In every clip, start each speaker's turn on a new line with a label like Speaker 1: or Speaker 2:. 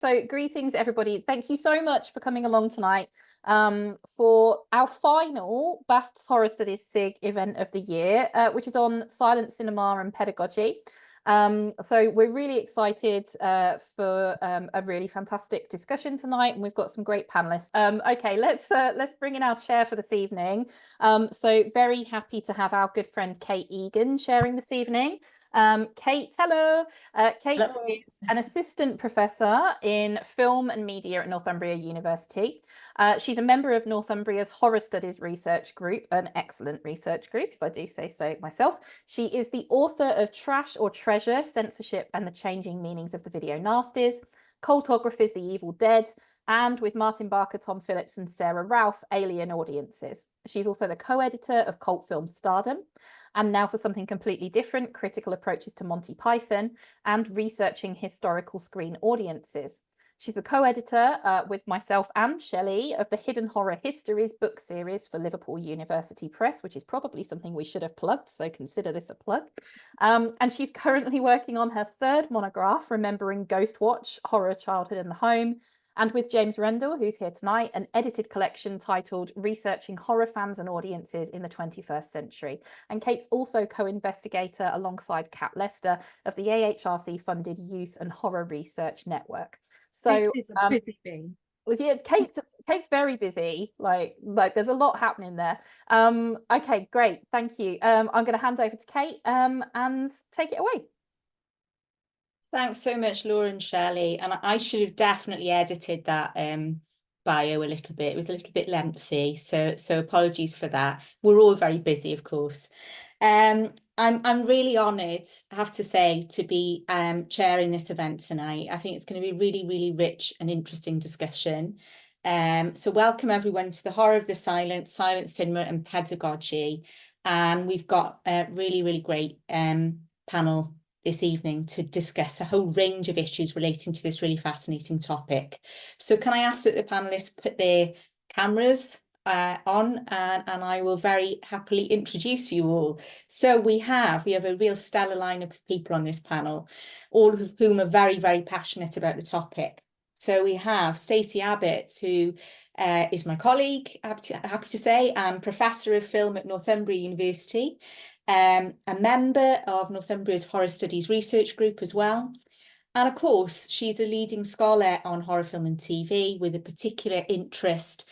Speaker 1: So greetings, everybody. Thank you so much for coming along tonight for our final BAFTSS Horror Studies SIG event of the year, which is on silent cinema and pedagogy. So we're really excited for a really fantastic discussion tonight, and we've got some great panelists. Okay, let's bring in our chair for this evening. So very happy to have our good friend Kate Egan sharing this evening. Kate, hello. Kate is an assistant professor in film and media at Northumbria University. She's a member of Northumbria's Horror Studies Research Group, an excellent research group, if I do say so myself. She is the author of Trash or Treasure, Censorship and the Changing Meanings of the Video Nasties, Cultography's The Evil Dead, and with Martin Barker, Tom Phillips and Sarah Ralph, Alien Audiences. She's also the co-editor of Cult Film Stardom, and now for something completely different, Critical Approaches to Monty Python and Researching Historical Screen Audiences. She's the co-editor with myself and Shelley of the Hidden Horror Histories book series for Liverpool University Press, which is probably something we should have plugged, so consider this a plug. And she's currently working on her third monograph, Remembering Ghostwatch, Horror Childhood in the Home, and with James Rendell, who's here tonight, an edited collection titled Researching Horror Fans and Audiences in the 21st Century. And Kate's also co-investigator alongside Kat Lester of the AHRC-funded Youth and Horror Research Network. So
Speaker 2: it's a busy thing.
Speaker 1: Yeah, Kate's very busy. Like there's a lot happening there. Okay, great, thank you. I'm going to hand over to Kate and take it away.
Speaker 3: Thanks so much, Laura and Shelley. And I should have definitely edited that bio a little bit. It was a little bit lengthy, so apologies for that. We're all very busy, of course. I'm really honoured, I have to say, to be chairing this event tonight. I think it's going to be really, really rich and interesting discussion. So welcome everyone to the Horror of the Silent Cinema and Pedagogy. And we've got a really, really great panel this evening to discuss a whole range of issues relating to this really fascinating topic. So can I ask that the panelists put their cameras on and I will very happily introduce you all. So we have a real stellar lineup of people on this panel, all of whom are very, very passionate about the topic. So we have Stacey Abbott, who is my colleague, happy to say, and Professor of Film at Northumbria University, a member of Northumbria's Horror Studies Research Group as well. And of course, she's a leading scholar on horror film and TV with a particular interest,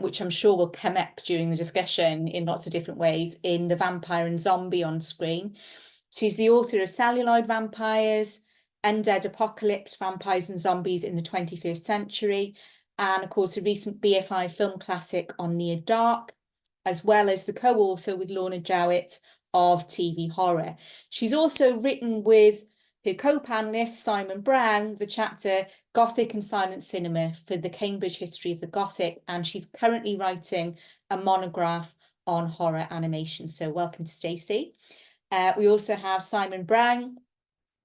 Speaker 3: which I'm sure will come up during the discussion in lots of different ways, in the vampire and zombie on screen. She's the author of Celluloid Vampires, Undead Apocalypse, Vampires and Zombies in the 21st Century, and of course a recent BFI film classic on Near Dark, as well as the co-author with Lorna Jowett of TV Horror. She's also written with her co-panelist Simon Brown the chapter Gothic and Silent Cinema for the Cambridge History of the Gothic, and she's currently writing a monograph on horror animation. So welcome to Stacey. We also have Simon Brown,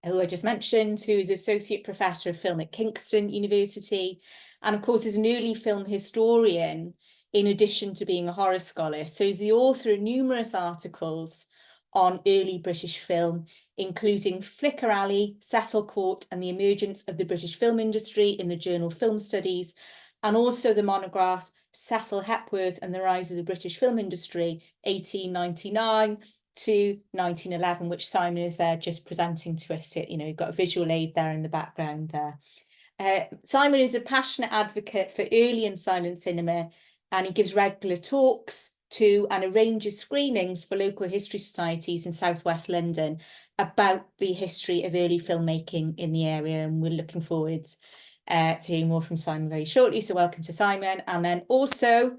Speaker 3: who I just mentioned, who is Associate Professor of Film at Kingston University, and of course is an early film historian in addition to being a horror scholar. So he's the author of numerous articles on early British film, including Flicker Alley, Cecil Court and the Emergence of the British Film Industry in the journal Film Studies, and also the monograph Cecil Hepworth and the Rise of the British Film Industry, 1899 to 1911, which Simon is there just presenting to us. You've got a visual aid there in the background there. Simon is a passionate advocate for early and silent cinema, and he gives regular talks to and arranges screenings for local history societies in southwest London about the history of early filmmaking in the area, and we're looking forward to hearing more from Simon very shortly. So welcome to Simon. And then also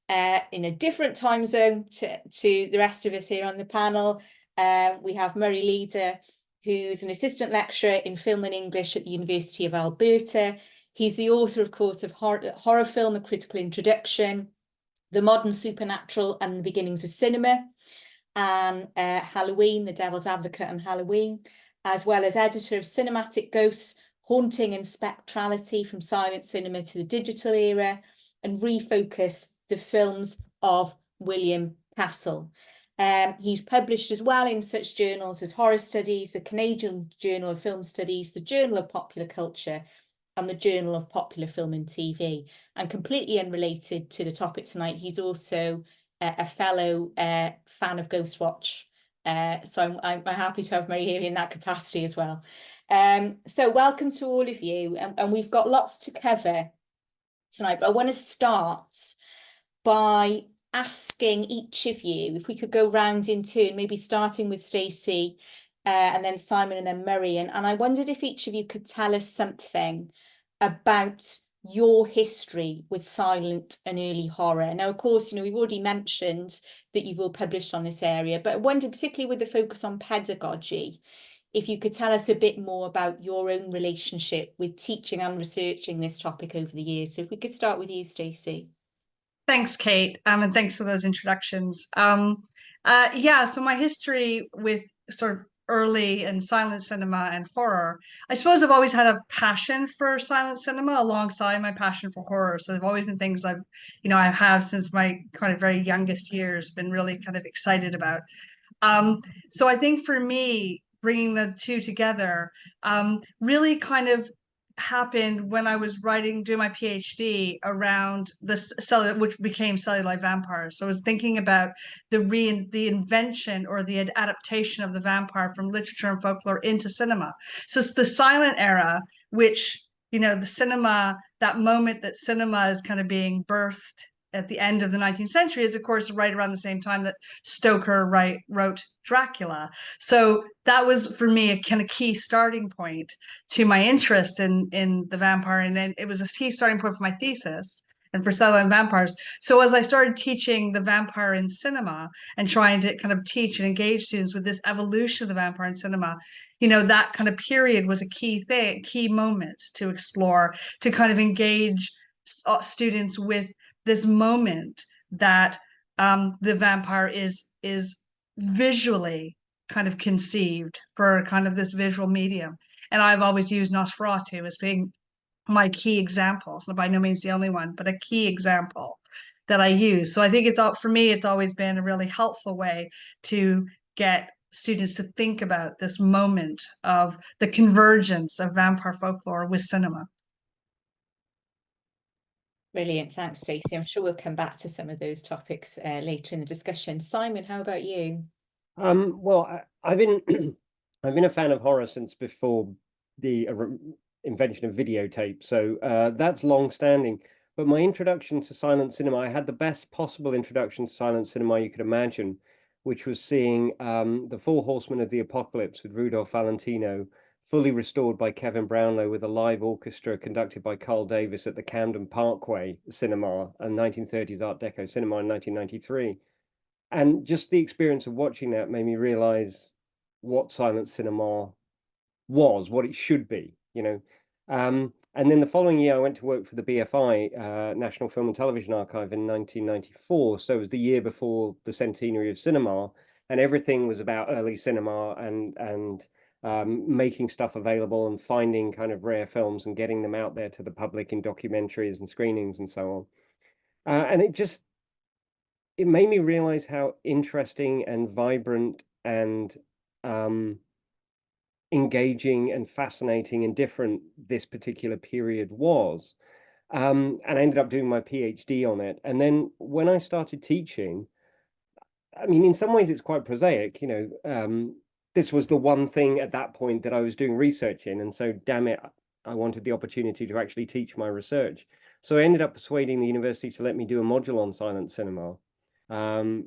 Speaker 3: in a different time zone to the rest of us here on the panel, we have Murray Leeder, who's an assistant lecturer in film and English at the University of Alberta. He's the author, of course, of Horror Film, A Critical Introduction, The Modern Supernatural and the Beginnings of Cinema, and Halloween, The Devil's Advocate and Halloween, as well as editor of Cinematic Ghosts, Haunting and Spectrality from Silent Cinema to the Digital Era, and Refocus, the films of William Castle. He's published as well in such journals as Horror Studies, the Canadian Journal of Film Studies, the Journal of Popular Culture, and the Journal of Popular Film and TV. And completely unrelated to the topic tonight, he's also a fellow fan of Ghostwatch. So I'm happy to have Murray here in that capacity as well. So welcome to all of you, and we've got lots to cover tonight, but I want to start by asking each of you if we could go round in turn, maybe starting with Stacey, and then Simon, and then Murray. And I wondered if each of you could tell us something about your history with silent and early horror. Now, of course, we've already mentioned that you've all published on this area, but I wondered, particularly with the focus on pedagogy, if you could tell us a bit more about your own relationship with teaching and researching this topic over the years. So if we could start with you, Stacey.
Speaker 2: Thanks, Kate, and thanks for those introductions. Yeah, so my history with sort of early and silent cinema and horror, I suppose I've always had a passion for silent cinema alongside my passion for horror. So they've always been things I have since my kind of very youngest years been really kind of excited about. So I think for me, bringing the two together really kind of happened when I was doing my PhD around this cellular, which became Cellulite Vampires. So I was thinking about the invention or the adaptation of the vampire from literature and folklore into cinema. So it's the silent era, which, the cinema, that moment that cinema is kind of being birthed at the end of the 19th century is, of course, right around the same time that Stoker wrote Dracula. So that was, for me, a kind of key starting point to my interest in the vampire. And then it was a key starting point for my thesis and for Cellulite Vampires. So as I started teaching the vampire in cinema and trying to kind of teach and engage students with this evolution of the vampire in cinema, that kind of period was a key moment to explore, to kind of engage students with this moment that the vampire is visually kind of conceived for kind of this visual medium. And I've always used Nosferatu as being my key example. So by no means the only one, but a key example that I use. So I think for me, it's always been a really helpful way to get students to think about this moment of the convergence of vampire folklore with cinema.
Speaker 3: Brilliant. Thanks, Stacey. I'm sure we'll come back to some of those topics later in the discussion. Simon, how about you?
Speaker 4: Well, I've been I've been a fan of horror since before the invention of videotape, so that's long standing. But my introduction to silent cinema, I had the best possible introduction to silent cinema you could imagine, which was seeing The Four Horsemen of the Apocalypse with Rudolph Valentino, fully restored by Kevin Brownlow with a live orchestra conducted by Carl Davis at the Camden Parkway Cinema, a 1930s Art Deco cinema in 1993. And just the experience of watching that made me realize what silent cinema was, what it should be, And then the following year, I went to work for the BFI, National Film and Television Archive, in 1994. So it was the year before the centenary of cinema, and everything was about early cinema and making stuff available and finding kind of rare films and getting them out there to the public in documentaries and screenings and so on. And it made me realize how interesting and vibrant and engaging and fascinating and different this particular period was. And I ended up doing my PhD on it. And then when I started teaching, I mean, in some ways it's quite prosaic, this was the one thing at that point that I was doing research in. And so, damn it, I wanted the opportunity to actually teach my research. So I ended up persuading the university to let me do a module on silent cinema,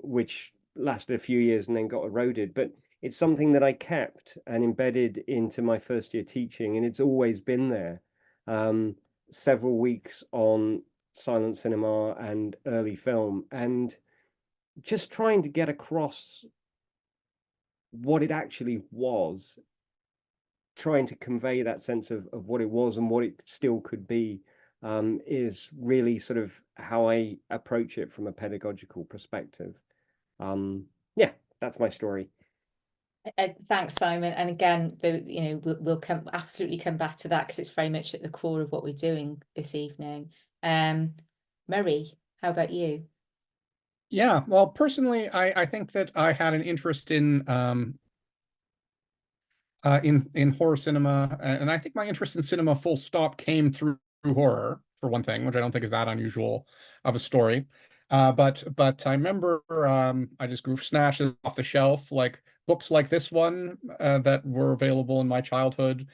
Speaker 4: which lasted a few years and then got eroded. But it's something that I kept and embedded into my first year teaching, and it's always been there. Several weeks on silent cinema and early film, and just trying to get across what it actually was, trying to convey that sense of what it was and what it still could be, is really sort of how I approach it from a pedagogical perspective. Yeah, that's my story.
Speaker 3: Thanks, Simon. And again, we'll absolutely come back to that because it's very much at the core of what we're doing this evening. Murray, how about you?
Speaker 5: Yeah, well, personally, I think that I had an interest in in horror cinema, and I think my interest in cinema full stop came through horror, for one thing, which I don't think is that unusual of a story. But I remember I just grew snatches off the shelf, like books like this one that were available in my childhood.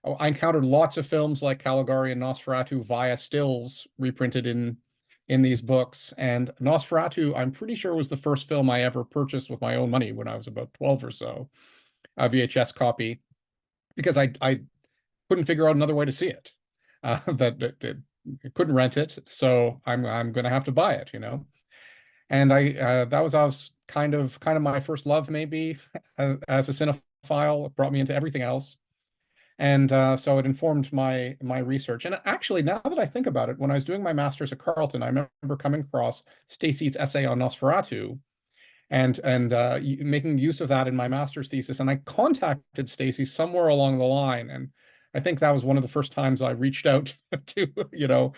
Speaker 5: Oh, I encountered lots of films like Caligari and Nosferatu via stills reprinted in these books. And Nosferatu, I'm pretty sure, was the first film I ever purchased with my own money when I was about 12 or so, a VHS copy, because I couldn't figure out another way to see it. That couldn't rent it, so I'm going to have to buy it, you know. And that was kind of my first love, maybe, as a cinephile. It brought me into everything else. And so it informed my research. And actually, now that I think about it, when I was doing my master's at Carleton, I remember coming across Stacey's essay on Nosferatu and making use of that in my master's thesis. And I contacted Stacey somewhere along the line, and I think that was one of the first times I reached out to, you know,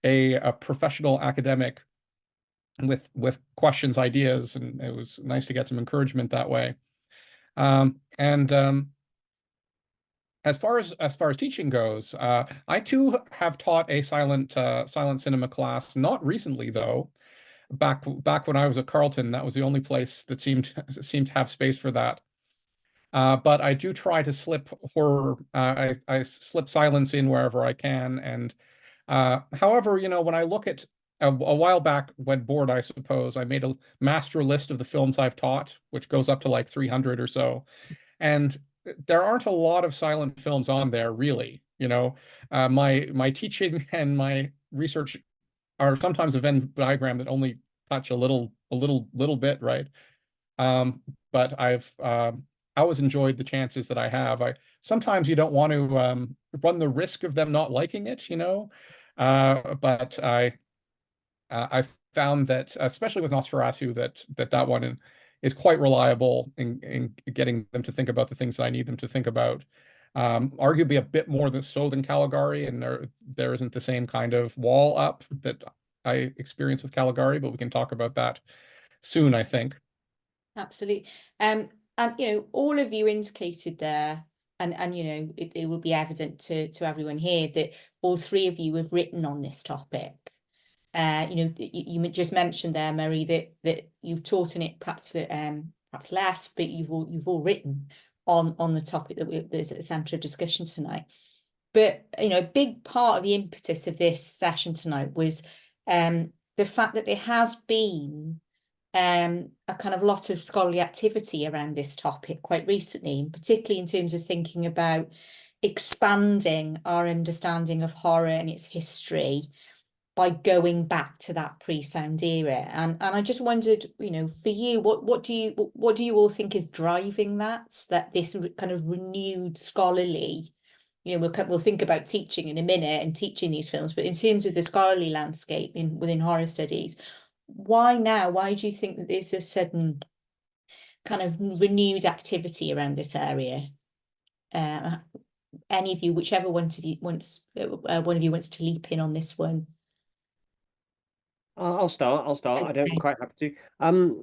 Speaker 5: a professional academic with questions, ideas, and it was nice to get some encouragement that way. And as far as teaching goes, I too have taught a silent cinema class, not recently though. Back when I was at Carleton, that was the only place that seemed to have space for that. But I do try to slip horror. I slip silence in wherever I can. And however, you know, when I look at a while back when bored, I suppose, I made a master list of the films I've taught, which goes up to like 300 or so. And there aren't a lot of silent films on there, really. You know, my teaching and my research are sometimes a Venn diagram that only touch a little bit, right? But I've always enjoyed the chances that I have. Sometimes you don't want to run the risk of them not liking it, you know. But I found that, especially with Nosferatu, that one is quite reliable in getting them to think about the things that I need them to think about. Arguably a bit more than Caligari, and there isn't the same kind of wall up that I experienced with Caligari, but we can talk about that soon, I think.
Speaker 3: Absolutely. And you know, all of you indicated there, and you know, it will be evident to everyone here that all three of you have written on this topic. You know, you just mentioned there, Murray, that you've taught on it perhaps less, but you've all written on the topic that's at the centre of discussion tonight. But you know, a big part of the impetus of this session tonight was the fact that there has been a kind of lot of scholarly activity around this topic quite recently, and particularly in terms of thinking about expanding our understanding of horror and its history by going back to that pre-sound era. And I just wondered, you know, for you, what do you all think is driving that this kind of renewed scholarly, you know, we'll think about teaching in a minute and teaching these films, but in terms of the scholarly landscape within horror studies, why now? Why do you think that there's a sudden kind of renewed activity around this area? Any of you, whichever one of you wants to leap in on this one.
Speaker 4: I'll start.
Speaker 3: Okay.
Speaker 4: I don't quite have to.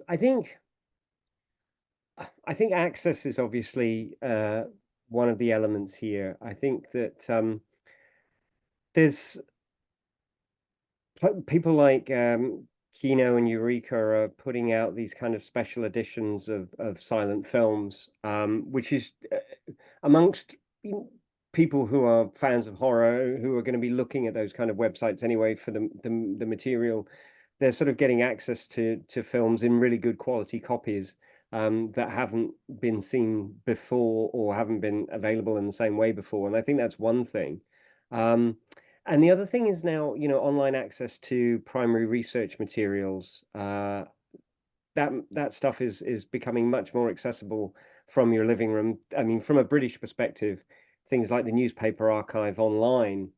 Speaker 4: I think access is obviously one of the elements here. I think that there's people like Kino and Eureka are putting out these kind of special editions of silent films, which is amongst people who are fans of horror, who are going to be looking at those kind of websites anyway for the material. They're sort of getting access to films in really good quality copies that haven't been seen before or haven't been available in the same way before. And I think that's one thing. And the other thing is now, you know, online access to primary research materials. That stuff is becoming much more accessible from your living room. I mean, from a British perspective, things like the newspaper archive online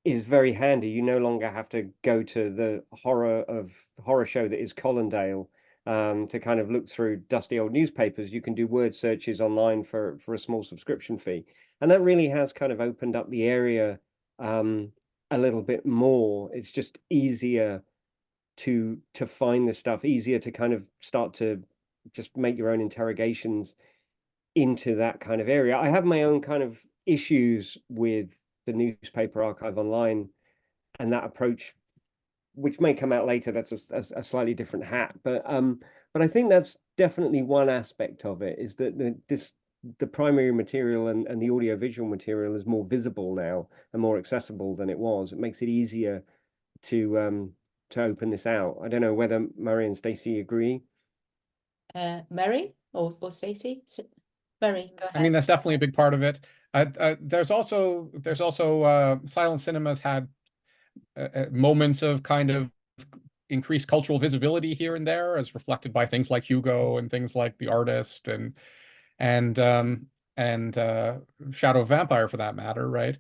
Speaker 4: is very handy. You no longer have to go to the horror show that is Colindale to kind of look through dusty old newspapers. You can do word searches online for a small subscription fee, and that really has kind of opened up the area a little bit more. It's just easier to find this stuff, easier to kind of start to just make your own interrogations into that kind of area. I have my own kind of issues with the newspaper archive online and that approach, which may come out later. That's a slightly different hat, but I think that's definitely one aspect of it, is that the primary material and the audiovisual material is more visible now and more accessible than it was. It makes it easier to open this out. I don't know whether Murray and Stacey agree.
Speaker 3: Mary or Stacey? Mary, go ahead.
Speaker 5: I mean, that's definitely a big part of it. There's also silent cinemas had moments of kind of increased cultural visibility here and there, as reflected by things like Hugo and things like The Artist and Shadow of Vampire, for that matter, right?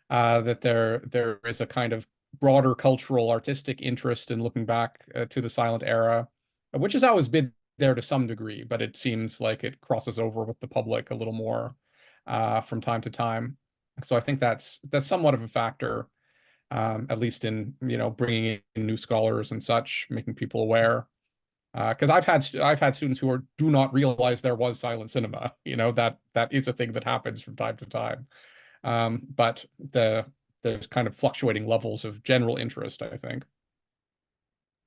Speaker 5: That there is a kind of broader cultural artistic interest in looking back to the silent era, which has always been there to some degree, but it seems like it crosses over with the public a little more from time to time. So I think that's somewhat of a factor, at least in, bringing in new scholars and such, making people aware. Because I've had students who do not realize there was silent cinema. That is a thing that happens from time to time. But there's kind of fluctuating levels of general interest, I think.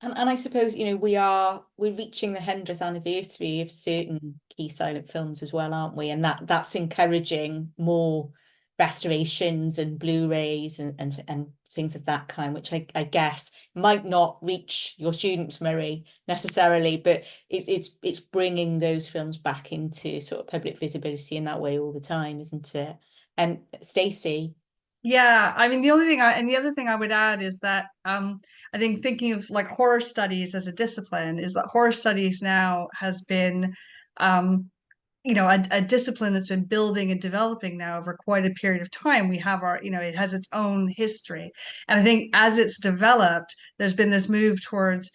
Speaker 3: And I suppose, we're reaching the 100th anniversary of certain key silent films as well, aren't we? And that's encouraging more restorations and Blu-rays and things of that kind, which I guess might not reach your students, Murray, necessarily, but it's bringing those films back into sort of public visibility in that way all the time, isn't it? And Stacey?
Speaker 2: Yeah, I mean, the other thing I would add is that I think thinking of like horror studies as a discipline, is that horror studies now has been a discipline that's been building and developing now over quite a period of time. We have it has its own history. And I think as it's developed, there's been this move towards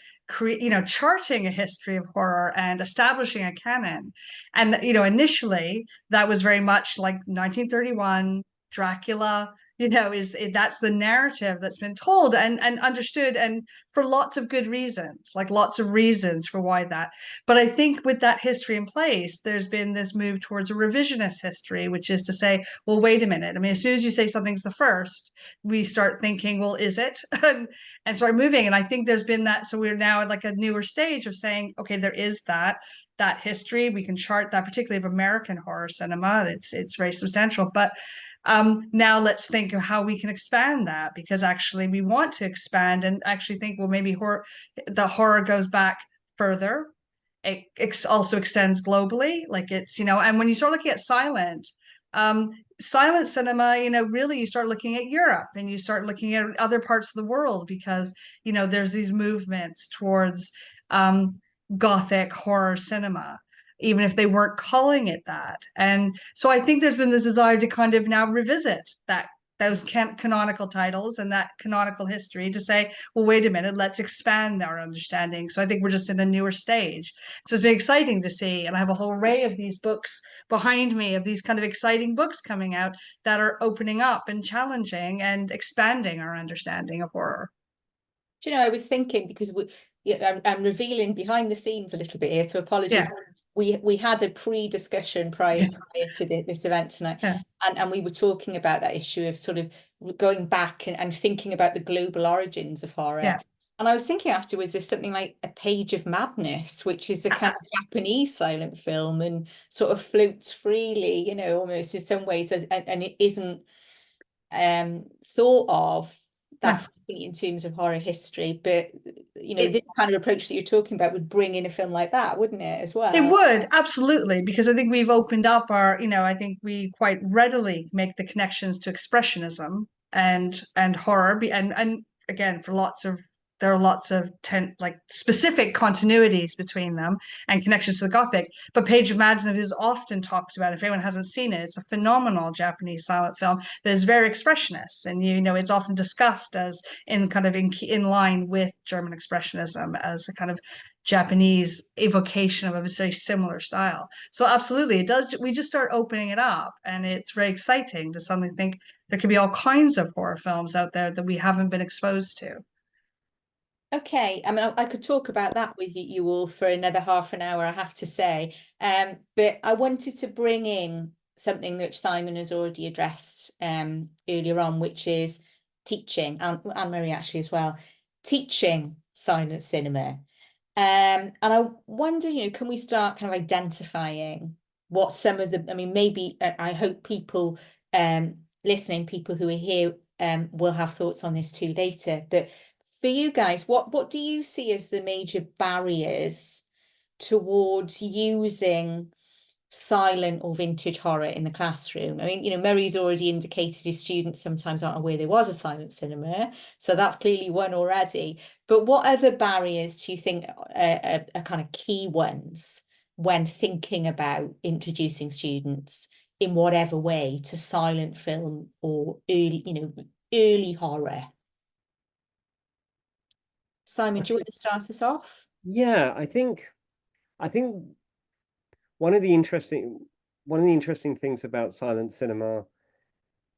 Speaker 2: charting a history of horror and establishing a canon. And, initially that was very much like 1931, Dracula, that's the narrative that's been told and understood, and for lots of good reasons, like lots of reasons for why that. But I think with that history in place, there's been this move towards a revisionist history, which is to say, well, wait a minute. I mean, as soon as you say something's the first, we start thinking, well, is it? and start moving. And I think there's been that. So we're now at like a newer stage of saying, okay, there is that history. We can chart that, particularly of American horror cinema. It's very substantial. But now let's think of how we can expand that, because actually we want to expand and actually think, well, maybe the horror goes back further. It also extends globally, like and when you start looking at silent cinema, really you start looking at Europe and you start looking at other parts of the world, because there's these movements towards Gothic horror cinema, even if they weren't calling it that. And so I think there's been this desire to kind of now revisit those canonical titles and that canonical history, to say, well, wait a minute, let's expand our understanding. So I think we're just in a newer stage. So it's been exciting to see. And I have a whole array of these books behind me, of these kind of exciting books coming out that are opening up and challenging and expanding our understanding of horror.
Speaker 3: Do you know, I was thinking, because I'm revealing behind the scenes a little bit here, so apologies.
Speaker 2: Yeah.
Speaker 3: We had a pre-discussion prior to this event tonight, and we were talking about that issue of sort of going back and thinking about the global origins of horror.
Speaker 2: Yeah.
Speaker 3: And I was thinking afterwards, there's something like A Page of Madness, which is a kind of Japanese silent film and sort of floats freely, almost in some ways, and it isn't thought of that in terms of horror history, but this kind of approach that you're talking about would bring in a film like that, wouldn't it, as well?
Speaker 2: It would, absolutely, because I think we've opened up I think we quite readily make the connections to expressionism and horror, and again, there are lots of specific continuities between them and connections to the Gothic. But Page of Madness is often talked about. If anyone hasn't seen it, it's a phenomenal Japanese silent film that is very expressionist, and it's often discussed as in line with German expressionism, as a kind of Japanese evocation of a very similar style. So absolutely, it does. We just start opening it up, and it's very exciting to suddenly think there could be all kinds of horror films out there that we haven't been exposed to.
Speaker 3: Okay, I mean, I could talk about that with you all for another half an hour, I have to say. But I wanted to bring in something that Simon has already addressed earlier on, which is teaching, and Anne-Marie actually as well, teaching silent cinema. And I wonder, can we start kind of identifying what some of the, I mean, maybe I hope people listening, people who are here will have thoughts on this too later, but for you guys, what do you see as the major barriers towards using silent or vintage horror in the classroom? I mean, Murray's already indicated his students sometimes aren't aware there was a silent cinema, so that's clearly one already. But what other barriers do you think are kind of key ones when thinking about introducing students in whatever way to silent film or early horror? Simon, do you want to start us off?
Speaker 4: Yeah, I think one of the interesting things about silent cinema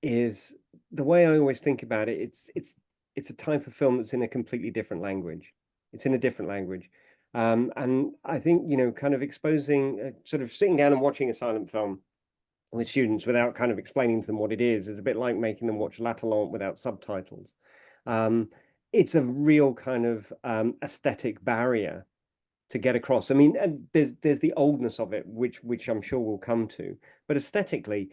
Speaker 4: is the way I always think about it. It's a type of film that's in a completely different language. It's in a different language. And I think, kind of exposing, sort of sitting down and watching a silent film with students without kind of explaining to them what it is a bit like making them watch La Talente without subtitles. It's a real kind of aesthetic barrier to get across. I mean, and there's the oldness of it, which I'm sure we'll come to, but aesthetically,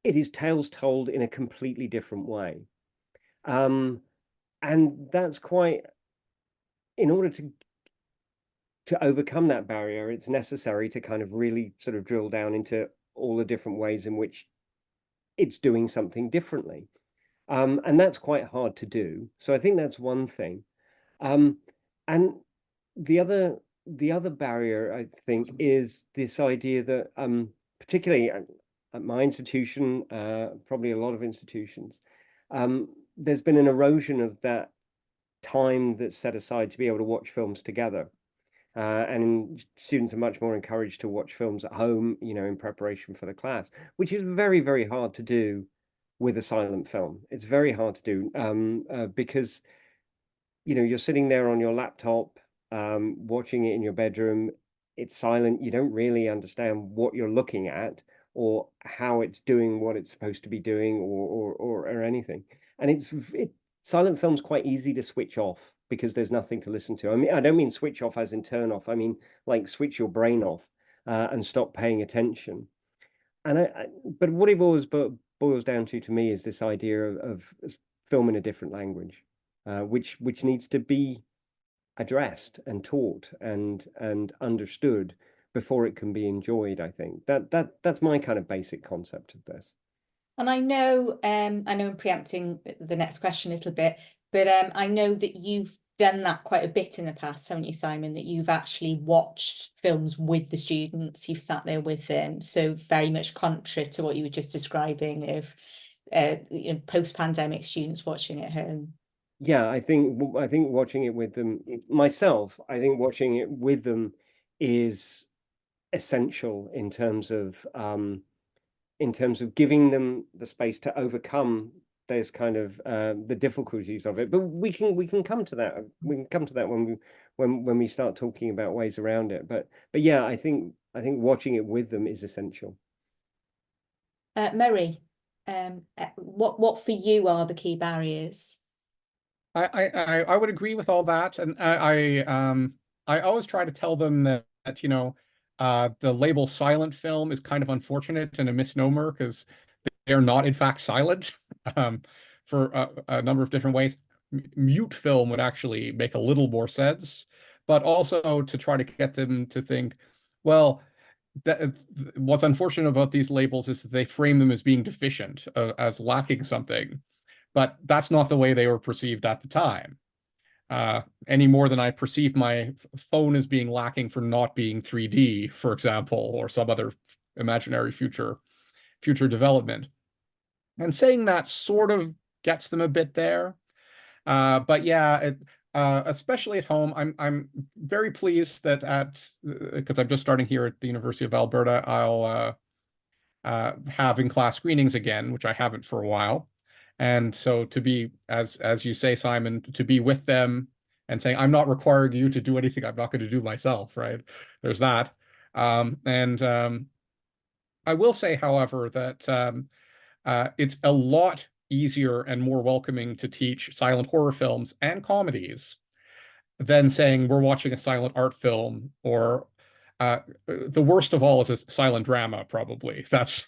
Speaker 4: it is tales told in a completely different way. And that's quite, in order to overcome that barrier, it's necessary to kind of really sort of drill down into all the different ways in which it's doing something differently. And that's quite hard to do. So I think that's one thing. And the other barrier, I think, is this idea that particularly at my institution, probably a lot of institutions, there's been an erosion of that time that's set aside to be able to watch films together. And students are much more encouraged to watch films at home, in preparation for the class, which is very, very hard to do with a silent film. It's very hard to do because, you're sitting there on your laptop, watching it in your bedroom. It's silent. You don't really understand what you're looking at or how it's doing what it's supposed to be doing or anything. And silent film's quite easy to switch off because there's nothing to listen to. I mean, I don't mean switch off as in turn off. I mean, like switch your brain off and stop paying attention. And but what it boils down to me is this idea of film in a different language, which needs to be addressed and taught and understood before it can be enjoyed. I think that's my kind of basic concept of this.
Speaker 3: And I know I'm preempting the next question a little bit, but I know that you've done that quite a bit in the past, haven't you, Simon? That you've actually watched films with the students, you've sat there with them. So very much contrary to what you were just describing of post-pandemic students watching at home.
Speaker 4: Yeah, I think watching it with them myself, I think watching it with them is essential in terms of giving them the space to overcome those kind of the difficulties of it. But we can come to that. We can come to that when we start talking about ways around it. But yeah, I think watching it with them is essential.
Speaker 3: Murray, what for you are the key barriers?
Speaker 5: I would agree with all that, and I always try to tell them that the label silent film is kind of unfortunate and a misnomer because they're not in fact silent for a number of different ways. Mute film would actually make a little more sense, but also to try to get them to think, well, what's unfortunate about these labels is that they frame them as being deficient, as lacking something. But that's not the way they were perceived at the time, any more than I perceive my phone as being lacking for not being 3D, for example, or some other imaginary future development. And saying that sort of gets them a bit there. But yeah, especially at home, I'm very pleased that because I'm just starting here at the University of Alberta, I'll have in-class screenings again, which I haven't for a while. And so to be, as you say, Simon, to be with them and saying, I'm not requiring you to do anything I'm not going to do myself, right? There's that. I will say, however, that it's a lot easier and more welcoming to teach silent horror films and comedies than saying we're watching a silent art film, or the worst of all is a silent drama, probably. That's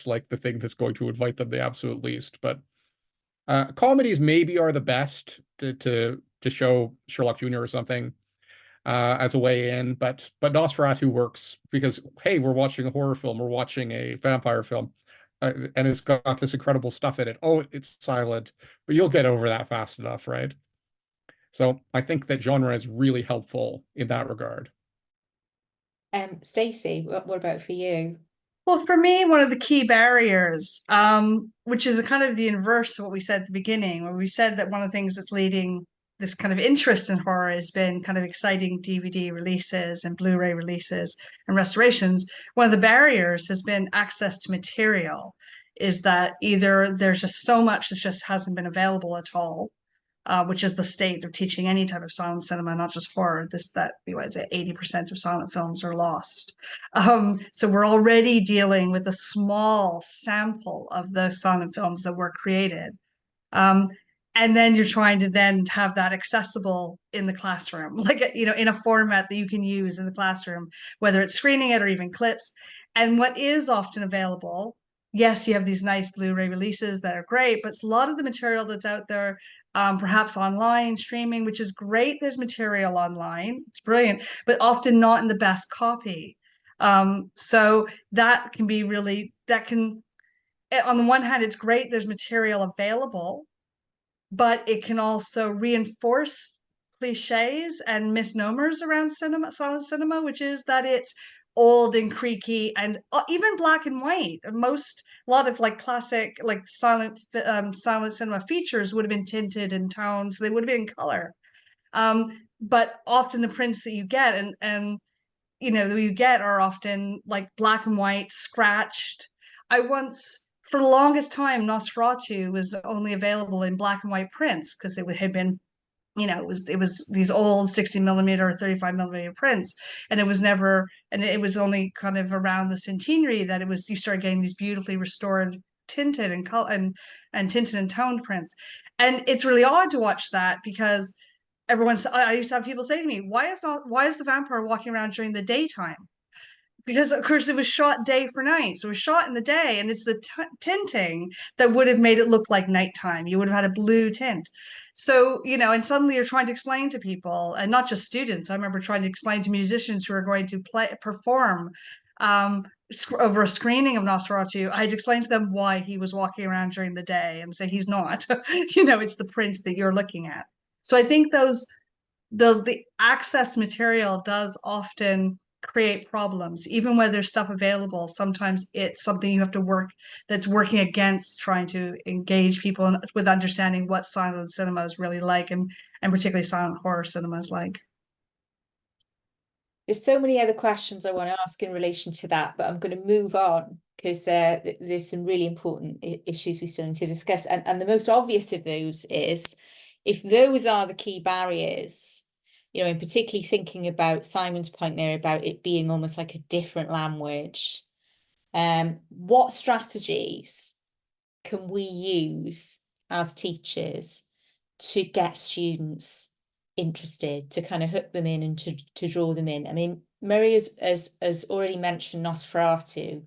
Speaker 5: like the thing that's going to invite them the absolute least. But comedies maybe are the best to show Sherlock Jr. or something as a way in, but Nosferatu works because, hey, we're watching a horror film, we're watching a vampire film, and it's got this incredible stuff in it. Oh, it's silent, but you'll get over that fast enough, right? So I think that genre is really helpful in that regard.
Speaker 3: Stacey, what about for you?
Speaker 2: Well, for me, one of the key barriers, which is a kind of the inverse of what we said at the beginning, where we said that one of the things that's leading this kind of interest in horror has been kind of exciting DVD releases and Blu-ray releases and restorations. One of the barriers has been access to material, is that either there's just so much that just hasn't been available at all, which is the state of teaching any type of silent cinema, not just horror. That 80% of silent films are lost. So we're already dealing with a small sample of the silent films that were created. And then you're trying to then have that accessible in the classroom, like, in a format that you can use in the classroom, whether it's screening it or even clips. And what is often available, yes, you have these nice Blu-ray releases that are great, but it's a lot of the material that's out there, perhaps online streaming, which is great. There's material online, it's brilliant, but often not in the best copy. So that can be really, on the one hand, it's great, there's material available, but it can also reinforce cliches and misnomers around silent cinema, which is that it's old and creaky and even black and white. A lot of like classic, like silent cinema features would have been tinted in tone, so they would have been in color. But often the prints that you get and that you get are often like black and white, scratched. For the longest time, Nosferatu was only available in black and white prints because it had been, it was these old 60 millimeter or 35 millimeter prints, and it was only kind of around the centenary that you started getting these beautifully restored, tinted and color and tinted and toned prints. And it's really odd to watch that because I used to have people say to me, why is the vampire walking around during the daytime? Because of course it was shot day for night, so it was shot in the day, and it's the tinting that would have made it look like nighttime. You would have had a blue tint. So, and suddenly you're trying to explain to people, and not just students. I remember trying to explain to musicians who are going to perform over a screening of Nosferatu. I had to explain to them why he was walking around during the day and say he's not. It's the print that you're looking at. So I think the access material does often create problems, even where there's stuff available. Sometimes it's something you have to that's working against trying to engage people with understanding what silent cinema is really like, and particularly silent horror cinema is like.
Speaker 3: There's so many other questions I want to ask in relation to that, but I'm going to move on because there's some really important issues we still need to discuss. And the most obvious of those is, if those are the key barriers, and particularly thinking about Simon's point there about it being almost like a different language, what strategies can we use as teachers to get students interested, to kind of hook them in and to draw them in? I mean, Murray has already mentioned Nosferatu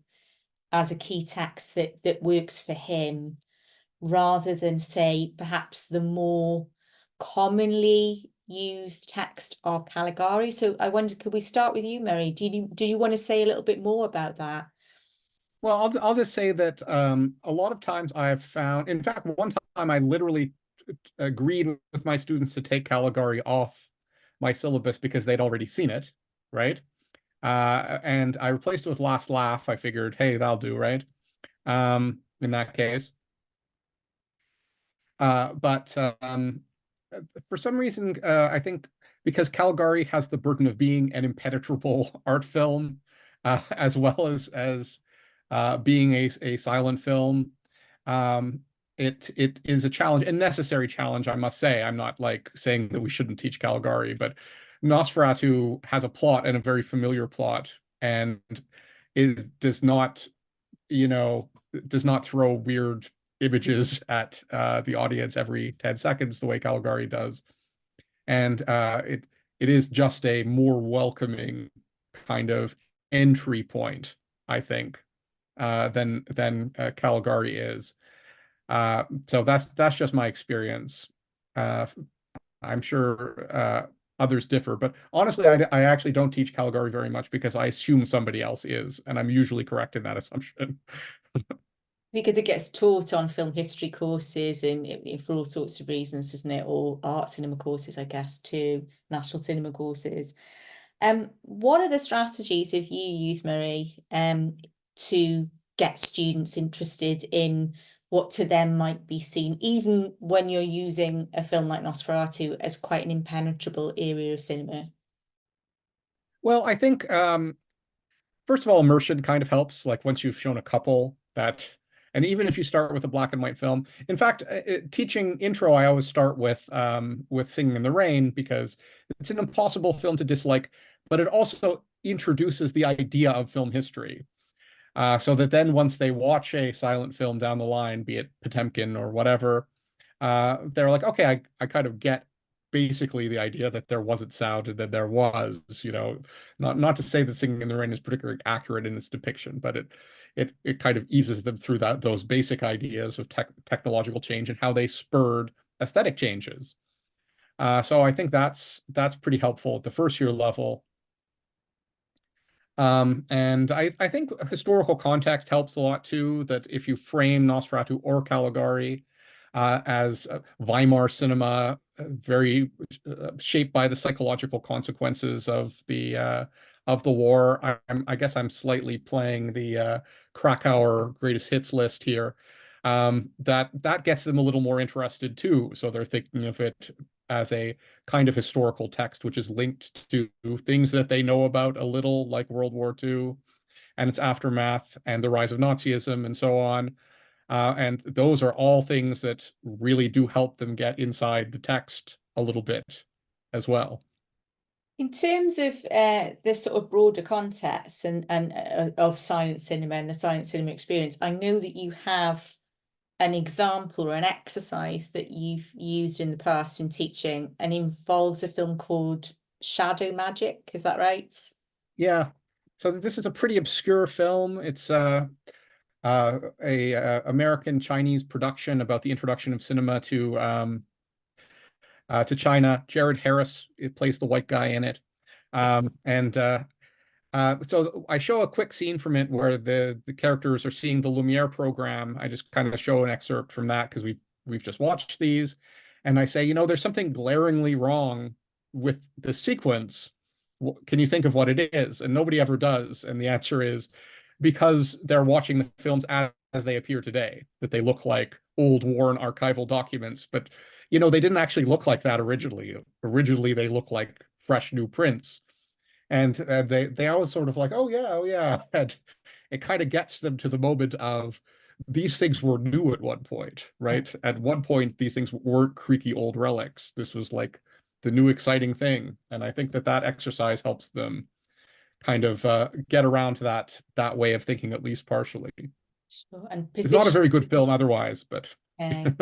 Speaker 3: as a key text that works for him, rather than, say, perhaps the more commonly used text of Caligari. So I wonder, could we start with you, Murray? Do you want to say a little bit more about that?
Speaker 5: Well, I'll just say that a lot of times I have found, in fact, one time I literally agreed with my students to take Caligari off my syllabus because they'd already seen it, right? And I replaced it with Last Laugh. I figured, hey, that'll do, right? In that case. But for some reason, I think because Caligari has the burden of being an impenetrable art film, as well as being a silent film, it is a challenge, a necessary challenge, I must say. I'm not like saying that we shouldn't teach Caligari, but Nosferatu has a plot, and a very familiar plot, and it does not, does not throw weird images at the audience every 10 seconds the way Caligari does. And it is just a more welcoming kind of entry point, I think, than Caligari is. So that's just my experience. I'm sure others differ, but honestly, I actually don't teach Caligari very much because I assume somebody else is, and I'm usually correct in that assumption.
Speaker 3: Because it gets taught on film history courses and for all sorts of reasons, doesn't it? Or art cinema courses, I guess, too, national cinema courses. What are the strategies have you used, Marie, to get students interested in what to them might be seen, even when you're using a film like Nosferatu as quite an impenetrable area of cinema?
Speaker 5: Well, I think, first of all, immersion kind of helps. Like once you've shown a couple that, and even if you start with a black and white film, in fact, teaching intro, I always start with Singing in the Rain, because it's an impossible film to dislike, but it also introduces the idea of film history. So that then once they watch a silent film down the line, be it Potemkin or whatever, they're like, okay, I kind of get basically the idea that there wasn't sound and that there was, not to say that Singing in the Rain is particularly accurate in its depiction, but it kind of eases them through those basic ideas of technological change and how they spurred aesthetic changes. So I think that's pretty helpful at the first year level. And I think historical context helps a lot too, that if you frame Nosferatu or Caligari as Weimar cinema, very shaped by the psychological consequences of the war. I guess I'm slightly playing the Krakauer greatest hits list here. That gets them a little more interested too. So they're thinking of it as a kind of historical text, which is linked to things that they know about a little, like World War II and its aftermath and the rise of Nazism and so on. And those are all things that really do help them get inside the text a little bit as well.
Speaker 3: In terms of the sort of broader context and of silent cinema and the silent cinema experience, I know that you have an example or an exercise that you've used in the past in teaching and involves a film called Shadow Magic. Is that right?
Speaker 5: Yeah. So this is a pretty obscure film. It's a American Chinese production about the introduction of cinema to China. Jared Harris plays the white guy in it, so I show a quick scene from it where the characters are seeing the Lumiere program. I just kind of show an excerpt from that because we've just watched these, and I say, there's something glaringly wrong with the sequence. Can you think of what it is? And nobody ever does. And the answer is because they're watching the films as they appear today, that they look like old worn archival documents. But they didn't actually look like that originally. Originally, they look like fresh new prints. And they always sort of like, oh yeah. And it kind of gets them to the moment of these things were new at one point, right? At one point, these things weren't creaky old relics. This was like the new exciting thing. And I think that exercise helps them kind of get around to that way of thinking, at least partially.
Speaker 3: Sure. And
Speaker 5: it's not a very good film otherwise, but
Speaker 3: no,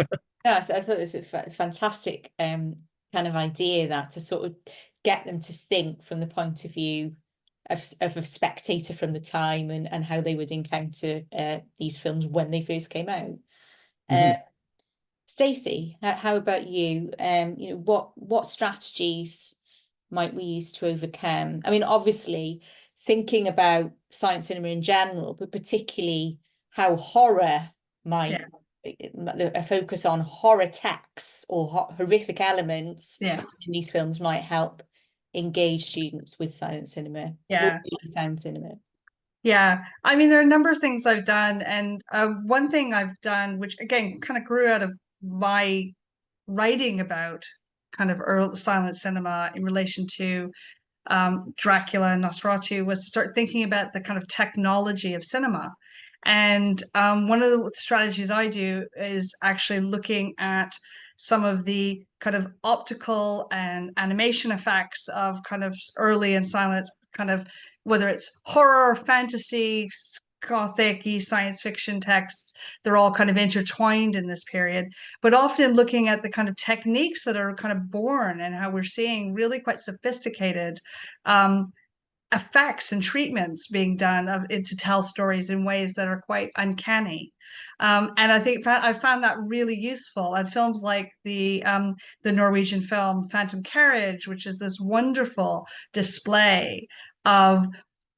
Speaker 3: so I thought it was a fantastic kind of idea, that to sort of get them to think from the point of view of a spectator from the time and how they would encounter these films when they first came out. Stacey, how about you? What strategies might we use to overcome? I mean, obviously thinking about silent cinema in general, but particularly how horror might a focus on horror texts or horrific elements in these films might help engage students with silent cinema, sound cinema.
Speaker 2: Yeah, I mean, there are a number of things I've done, and one thing I've done, which again kind of grew out of my writing about kind of early silent cinema in relation to Dracula and Nosferatu, was to start thinking about the kind of technology of cinema. And one of the strategies I do is actually looking at some of the kind of optical and animation effects of kind of early and silent kind of, whether it's horror, fantasy, gothic-y science fiction texts, they're all kind of intertwined in this period, but often looking at the kind of techniques that are kind of born and how we're seeing really quite sophisticated effects and treatments being done to tell stories in ways that are quite uncanny. And I think I found that really useful. And films like the Norwegian film Phantom Carriage, which is this wonderful display of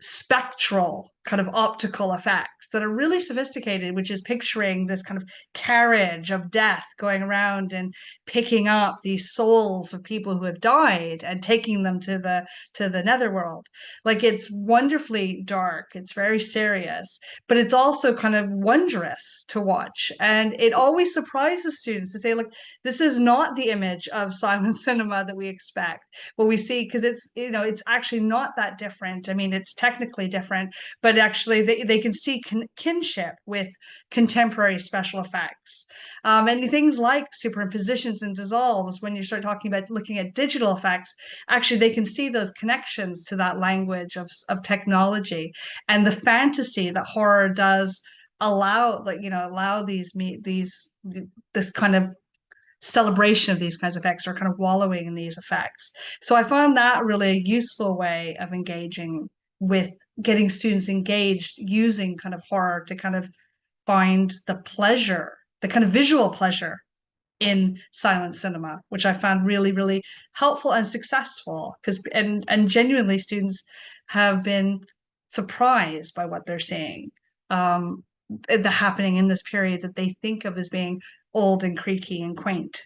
Speaker 2: spectral kind of optical effects that are really sophisticated, which is picturing this kind of carriage of death going around and picking up these souls of people who have died and taking them to the netherworld. Like, it's wonderfully dark, it's very serious, but it's also kind of wondrous to watch. And it always surprises students to say, like, this is not the image of silent cinema that we expect. What we see, because it's, you know, it's actually not that different. I mean, it's technically different, but actually they can see kinship with contemporary special effects. And things like superimpositions and dissolves, when you start talking about looking at digital effects, actually they can see those connections to that language of technology and the fantasy that horror does allow, like, you know, allow this kind of celebration of these kinds of effects, or kind of wallowing in these effects. So I found that really a useful way of engaging with getting students engaged using kind of horror to kind of find the pleasure, the kind of visual pleasure in silent cinema, which I found really, really helpful and successful, because and genuinely students have been surprised by what they're seeing happening in this period that they think of as being old and creaky and quaint.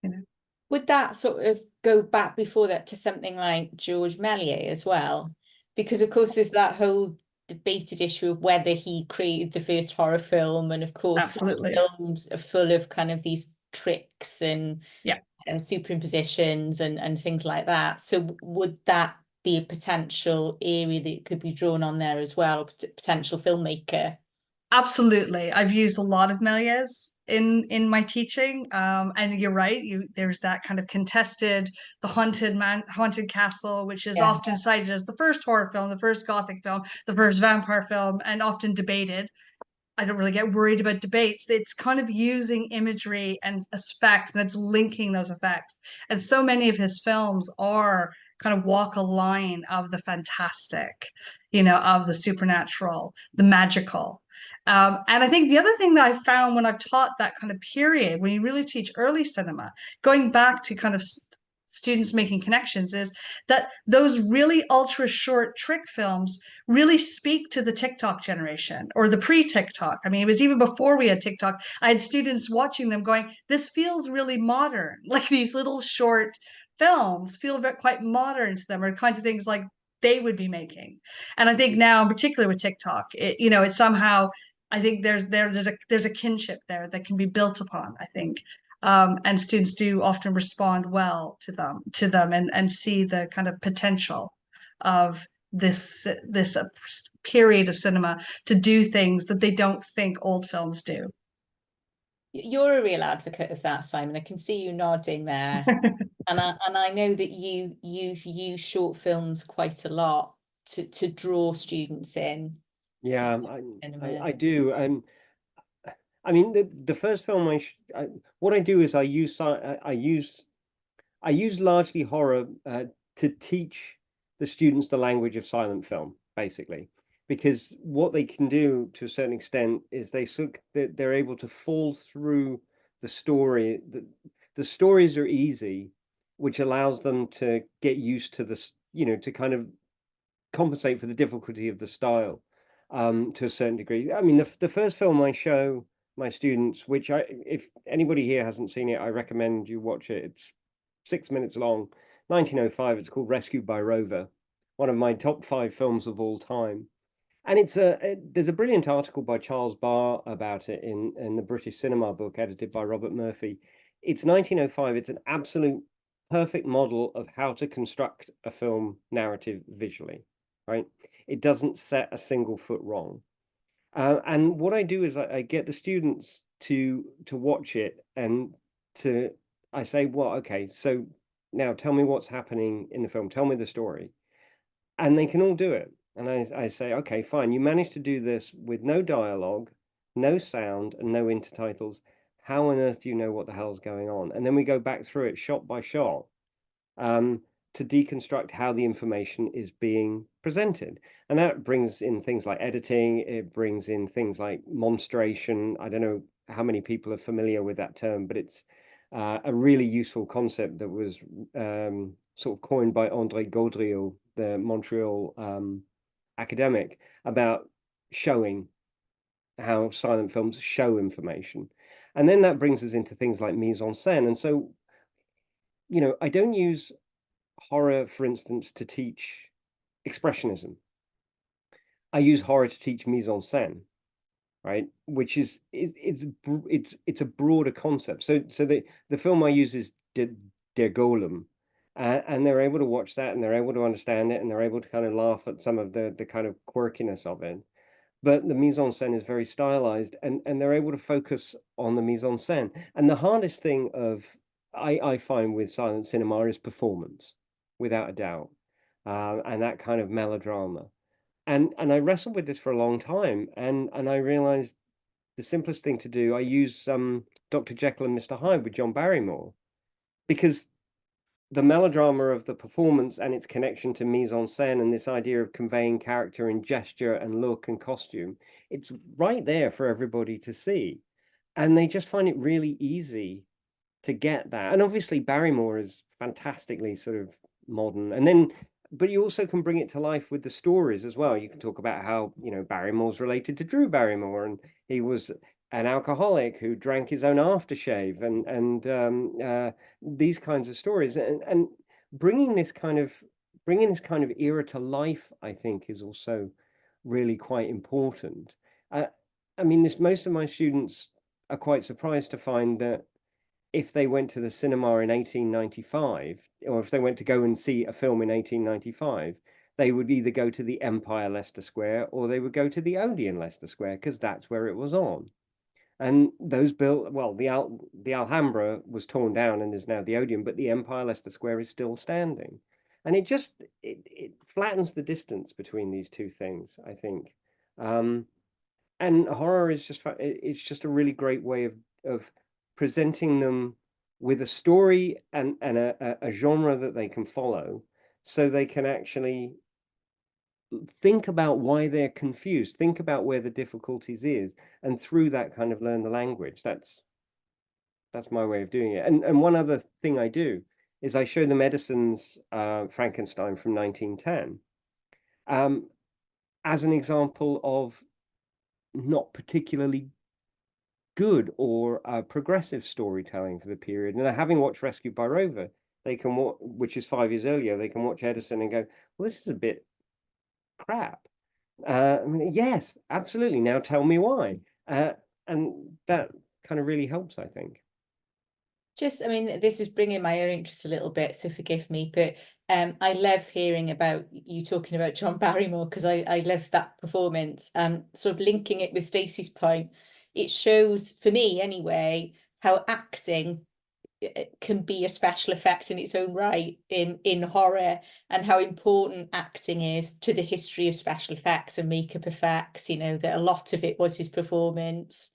Speaker 2: You know.
Speaker 3: Would that sort of go back before that to something like George Méliès as well? Because of course there's that whole debated issue of whether he created the first horror film, and of course
Speaker 2: Absolutely.
Speaker 3: films are full of kind of these tricks and
Speaker 2: yeah,
Speaker 3: superimpositions and things like that. So would that be a potential area that could be drawn on there as well, potential filmmaker?
Speaker 2: Absolutely. I've used a lot of Méliès in my teaching, and you're right, there's that kind of contested, the haunted castle, which is often cited as the first horror film, the first gothic film, the first vampire film, and often debated. I don't really get worried about debates. It's kind of using imagery and effects, and it's linking those effects. And so many of his films are kind of walk a line of the fantastic, you know, of the supernatural, the magical. And I think the other thing that I found when I've taught that kind of period, when you really teach early cinema, going back to kind of students making connections, is that those really ultra short trick films really speak to the TikTok generation, or the pre-TikTok. I mean, it was even before we had TikTok. I had students watching them going, this feels really modern. Like, these little short films feel quite modern to them, or kinds of things like they would be making. And I think now, in particular with TikTok, it's somehow, I think there's a kinship there that can be built upon, I think. And students do often respond well to them and see the kind of potential of this period of cinema to do things that they don't think old films do.
Speaker 3: You're a real advocate of that, Simon. I can see you nodding there. And I know that you've used short films quite a lot to draw students in.
Speaker 4: Yeah, I do. I mean, the first film what I do is I use largely horror to teach the students the language of silent film, basically, because what they can do to a certain extent is they're able to fall through the story. The stories are easy, which allows them to get used to this, to kind of compensate for the difficulty of the style to a certain degree. I mean, the first film I show my students, which if anybody here hasn't seen it, I recommend you watch it. It's 6 minutes long, 1905. It's called Rescued by Rover, one of my top 5 films of all time. And there's a brilliant article by Charles Barr about it in the British Cinema book, edited by Robert Murphy. It's 1905. It's an absolute perfect model of how to construct a film narrative visually, right? It doesn't set a single foot wrong. And what I do is I get the students to watch it, and I say, well, okay, so now tell me what's happening in the film. Tell me the story. And they can all do it. And I say, okay, fine. You managed to do this with no dialogue, no sound, and no intertitles. How on earth do you know what the hell's going on? And then we go back through it shot by shot, to deconstruct how the information is being presented. And that brings in things like editing. It brings in things like monstration. I don't know how many people are familiar with that term, but it's a really useful concept that was sort of coined by André Gaudriel, the Montreal academic, about showing, how silent films show information. And then that brings us into things like mise en scène. And so, I don't use horror, for instance, to teach expressionism. I use horror to teach mise en scène, right? Which is it's a broader concept. So the film I use is Der Golem, and they're able to watch that, and they're able to understand it, and they're able to kind of laugh at some of the kind of quirkiness of it. But the mise en scène is very stylized, and they're able to focus on the mise en scène. And the hardest thing I find with silent cinema is performance, without a doubt, and that kind of melodrama. And I wrestled with this for a long time, and I realized the simplest thing to do, I use Dr. Jekyll and Mr. Hyde with John Barrymore, because the melodrama of the performance and its connection to mise en scène and this idea of conveying character in gesture and look and costume, it's right there for everybody to see. And they just find it really easy to get that. And obviously Barrymore is fantastically sort of modern. And then, but you also can bring it to life with the stories as well. You can talk about how, Barrymore's related to Drew Barrymore, and he was an alcoholic who drank his own aftershave, and these kinds of stories, and bringing this kind of era to life, I think, is also really quite important. I mean, most of my students are quite surprised to find that if they went to the cinema in 1895, or if they went to go and see a film in 1895, they would either go to the Empire Leicester Square or they would go to the Odeon Leicester Square, because that's where it was on. And those built, well, the Alhambra was torn down and is now the Odeon, but the Empire Leicester Square is still standing. And it flattens the distance between these two things, I think. And horror is just a really great way of presenting them with a story and a genre that they can follow, so they can actually think about why they're confused, think about where the difficulties is, and through that kind of learn the language. That's my way of doing it. And one other thing I do is I show them Edison's Frankenstein from 1910 as an example of not particularly good or progressive storytelling for the period. And having watched Rescued by Rover, they can watch, which is 5 years earlier, they can watch Edison and go, well, this is a bit crap. I mean, yes, absolutely. Now tell me why. And that kind of really helps, I think.
Speaker 3: I mean, this is bringing my own interest a little bit, so forgive me, but I love hearing about you talking about John Barrymore, because I love that performance, and sort of linking it with Stacey's point. It shows, for me anyway, how acting can be a special effect in its own right in horror, and how important acting is to the history of special effects and makeup effects, that a lot of it was his performance.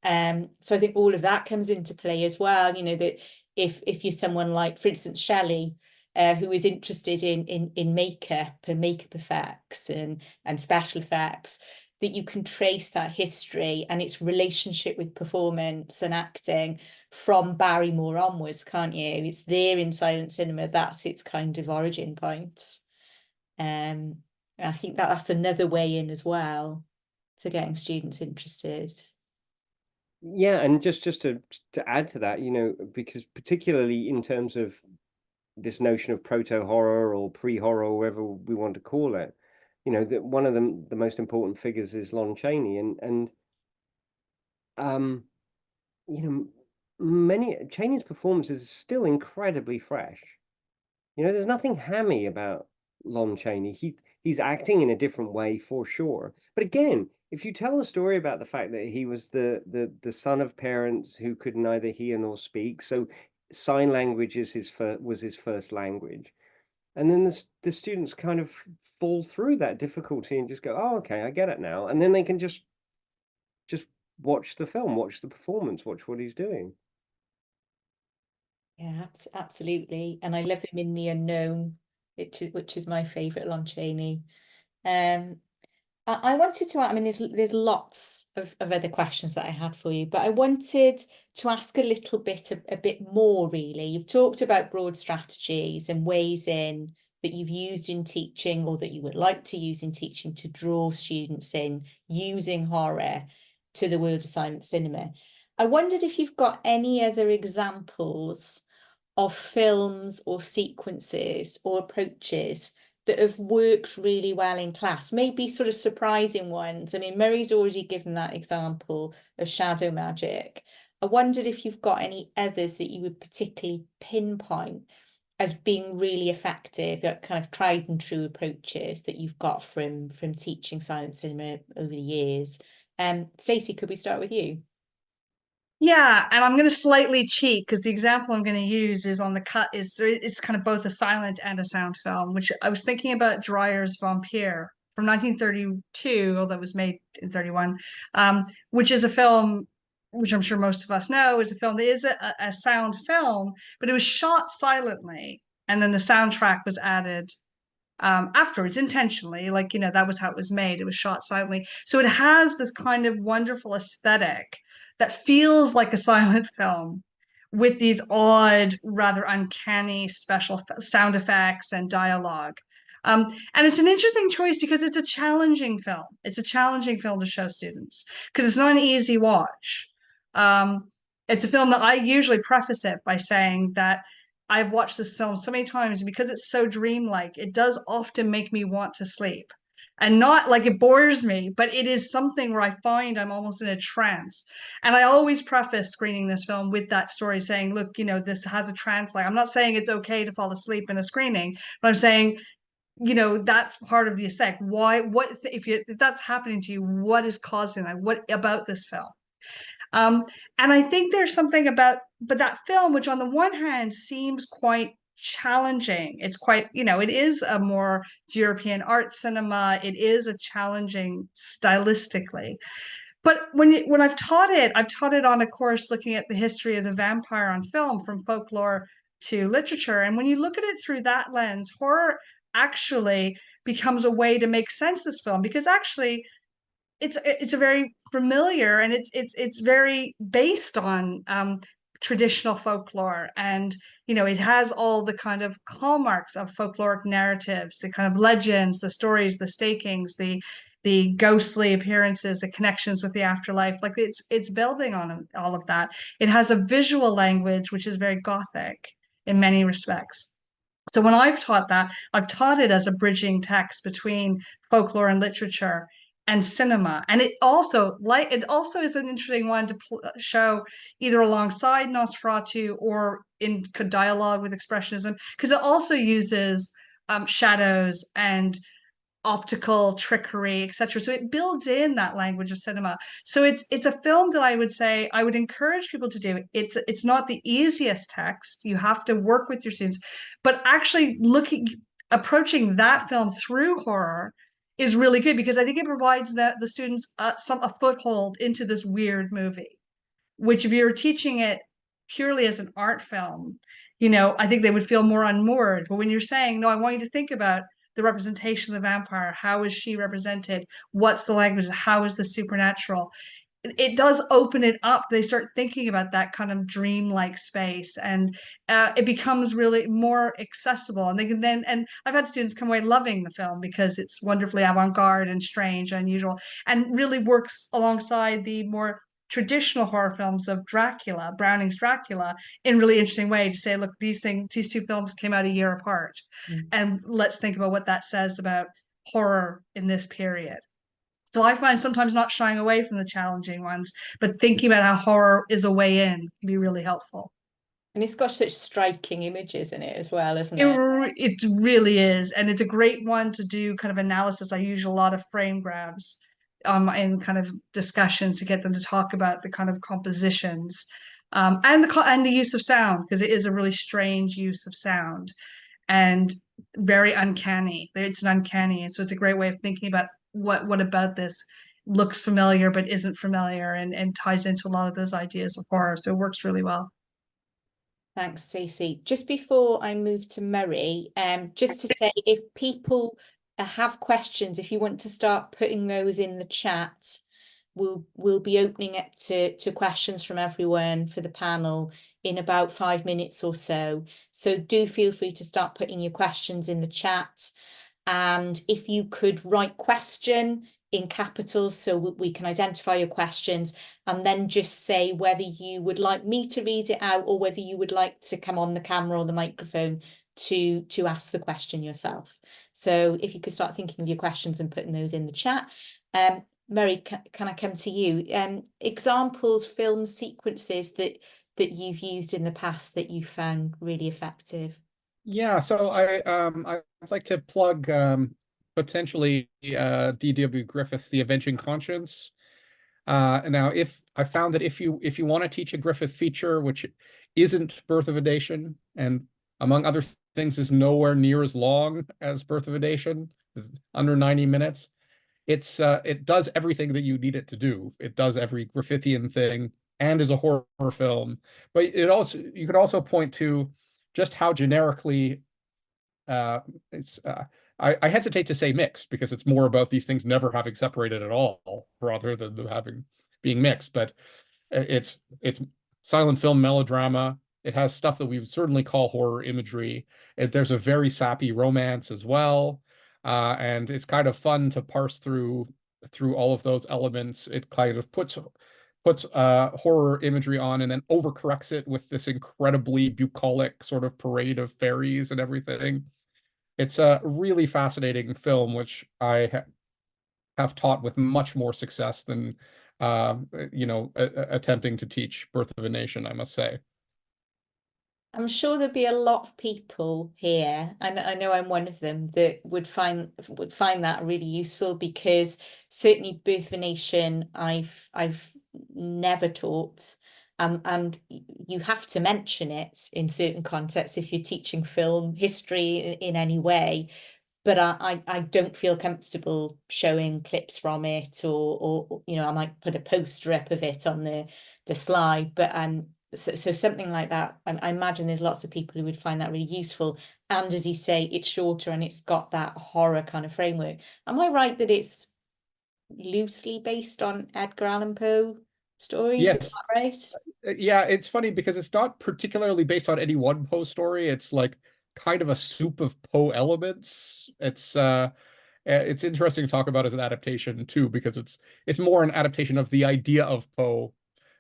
Speaker 3: So I think all of that comes into play as well, that if you're someone like, for instance, Shelley, who is interested in makeup and makeup effects and special effects, that you can trace that history and its relationship with performance and acting from Barrymore onwards, can't you? It's there in silent cinema. That's its kind of origin point. I think that's another way in as well for getting students interested.
Speaker 4: Yeah, and just to add to that, because particularly in terms of this notion of proto-horror or pre-horror, or whatever we want to call it, that one of the most important figures is Lon Chaney, and Chaney's performance is still incredibly fresh. There's nothing hammy about Lon Chaney. he's acting in a different way for sure. But again, if you tell a story about the fact that he was the son of parents who could neither hear nor speak, so sign language is was his first language, and then the students kind of fall through that difficulty and just go, oh, okay, I get it now, and then they can just watch the film, watch the performance, watch what he's doing.
Speaker 3: Yeah, absolutely. And I love him in The Unknown, which is my favourite Lon Chaney. I wanted to, I mean, there's lots of other questions that I had for you, but I wanted to ask a little bit, a bit more really. You've talked about broad strategies and ways in that you've used in teaching, or that you would like to use in teaching, to draw students in using horror to the world of silent cinema. I wondered if you've got any other examples of films or sequences or approaches that have worked really well in class, maybe sort of surprising ones. I mean, Murray's already given that example of shadow magic. I wondered if you've got any others that you would particularly pinpoint as being really effective, that kind of tried and true approaches that you've got from teaching silent cinema over the years. Stacey, could we start with you?
Speaker 2: Yeah, and I'm going to slightly cheat because the example I'm going to use is on the cut. It's kind of both a silent and a sound film, which I was thinking about Dreyer's Vampire from 1932, although it was made in 31, which is a film which I'm sure most of us know is a film that is a sound film, but it was shot silently, and then the soundtrack was added afterwards intentionally. Like, that was how it was made. It was shot silently, so it has this kind of wonderful aesthetic that feels like a silent film with these odd, rather uncanny special sound effects and dialogue. And it's an interesting choice because it's a challenging film. It's a challenging film to show students because it's not an easy watch. It's a film that I usually preface it by saying that I've watched this film so many times, and because it's so dreamlike, it does often make me want to sleep. And not like it bores me, but it is something where I find I'm almost in a trance. And I always preface screening this film with that story saying, look, this has a trance. Like, I'm not saying it's okay to fall asleep in a screening, but I'm saying, that's part of the aesthetic. If that's happening to you, what is causing that? What about this film? And I think there's something about, but that film, which on the one hand seems quite challenging, it's quite, it is a more European art cinema. It is a challenging stylistically. But when I've taught it on a course looking at the history of the vampire on film, from folklore to literature. And when you look at it through that lens, horror actually becomes a way to make sense of this film, because actually it's a very familiar, and it's very based on traditional folklore, and it has all the kind of hallmarks of folkloric narratives, the kind of legends, the stories, the stakings, the ghostly appearances, the connections with the afterlife. Like, it's building on all of that. It has a visual language which is very Gothic in many respects. So when I've taught it as a bridging text between folklore and literature and cinema. And it also is an interesting one to show either alongside Nosferatu or in dialogue with Expressionism, because it also uses shadows and optical trickery, etc. So it builds in that language of cinema. So it's a film that I would say I would encourage people to do. It's not the easiest text. You have to work with your students, but actually approaching that film through horror is really good, because I think it provides the students a foothold into this weird movie, which if you're teaching it purely as an art film, I think they would feel more unmoored. But when you're saying, no, I want you to think about the representation of the vampire, how is she represented? What's the language? How is the supernatural? It does open it up. They start thinking about that kind of dreamlike space, and it becomes really more accessible. And they can then, and I've had students come away loving the film because it's wonderfully avant-garde and strange, unusual, and really works alongside the more traditional horror films of Dracula, Browning's Dracula, in a really interesting way, to say, look, these two films came out a year apart, and let's think about what that says about horror in this period. So I find sometimes not shying away from the challenging ones, but thinking about how horror is a way in can be really helpful.
Speaker 3: And it's got such striking images in it as well, isn't
Speaker 2: It,
Speaker 3: it?
Speaker 2: it really is. And it's a great one to do kind of analysis. I use a lot of frame grabs in kind of discussions to get them to talk about the kind of compositions and the use of sound, because it is a really strange use of sound and very uncanny. It's an uncanny. And so it's a great way of thinking about what about this looks familiar but isn't familiar, and ties into a lot of those ideas of horror. So it works really well.
Speaker 3: Thanks, Stacey. Just before I move to Murray, just to say, if people have questions, if you want to start putting those in the chat, we'll be opening up to questions from everyone for the panel in about 5 minutes or so. So do feel free to start putting your questions in the chat. And if you could write question in capitals so we can identify your questions, and then just say whether you would like me to read it out or whether you would like to come on the camera or the microphone to ask the question yourself. So if you could start thinking of your questions and putting those in the chat. Murray, can I come to you? Examples, film sequences that you've used in the past that you found really effective?
Speaker 5: Yeah, so I'd like to plug potentially D.W. Griffith's The Avenging Conscience. Now, if I found that if you want to teach a Griffith feature which isn't Birth of a Nation, and among other things is nowhere near as long as Birth of a Nation, under 90 minutes, it does everything that you need it to do. It does every Griffithian thing and is a horror film. But you could also point to just how generically I hesitate to say mixed, because it's more about these things never having separated at all rather than being mixed. But it's silent film melodrama. It has stuff that we would certainly call horror imagery. There's a very sappy romance as well. And it's kind of fun to parse through all of those elements. It kind of puts horror imagery on and then overcorrects it with this incredibly bucolic sort of parade of fairies and everything. It's a really fascinating film, which I have taught with much more success than attempting to teach Birth of a Nation, I must say.
Speaker 3: I'm sure there'd be a lot of people here, and I know I'm one of them, that would find that really useful, because certainly Birth of a Nation I've never taught, and you have to mention it in certain contexts if you're teaching film history in any way. But I don't feel comfortable showing clips from it, or I might put a poster up of it on the slide, but so something like that. I imagine there's lots of people who would find that really useful. And as you say, it's shorter and it's got that horror kind of framework. Am I right that it's loosely based on Edgar Allan Poe stories?
Speaker 5: Yes.
Speaker 3: Is that right?
Speaker 5: Yeah, it's funny because it's not particularly based on any one Poe story. It's like kind of a soup of Poe elements. It's interesting to talk about as an adaptation too, because it's more an adaptation of the idea of Poe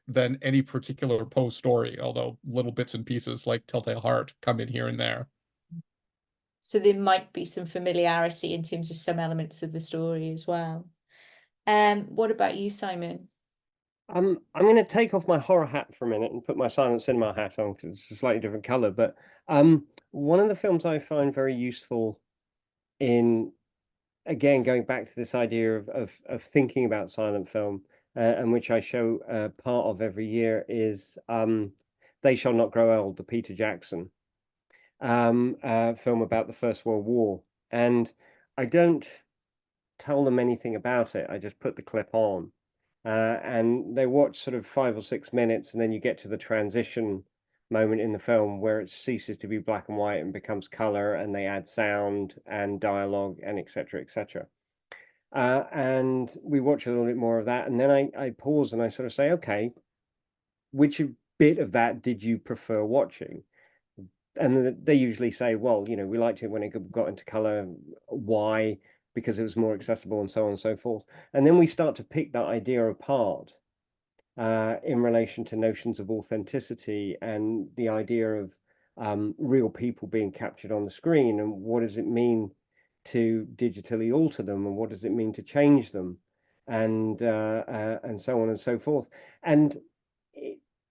Speaker 5: than any particular Poe story, although little bits and pieces like Telltale Heart come in here and there.
Speaker 3: So there might be some familiarity in terms of some elements of the story as well. What about you, Simon?
Speaker 4: I'm going to take off my horror hat for a minute and put my silent cinema hat on, because it's a slightly different color. But one of the films I find very useful in, again, going back to this idea of thinking about silent film, and which I show part of every year, is They Shall Not Grow Old, the Peter Jackson film about the First World War. And I don't tell them anything about it. I just put the clip on. And they watch sort of 5 or 6 minutes, and then you get to the transition moment in the film where it ceases to be black and white and becomes color, and they add sound and dialogue and etc. etc. And we watch a little bit more of that, and then I pause and I sort of say, okay, which bit of that did you prefer watching? And they usually say, well, we liked it when it got into color. Why? Because it was more accessible, and so on and so forth. And then we start to pick that idea apart in relation to notions of authenticity and the idea of real people being captured on the screen, and what does it mean to digitally alter them, and what does it mean to change them, and so on and so forth. And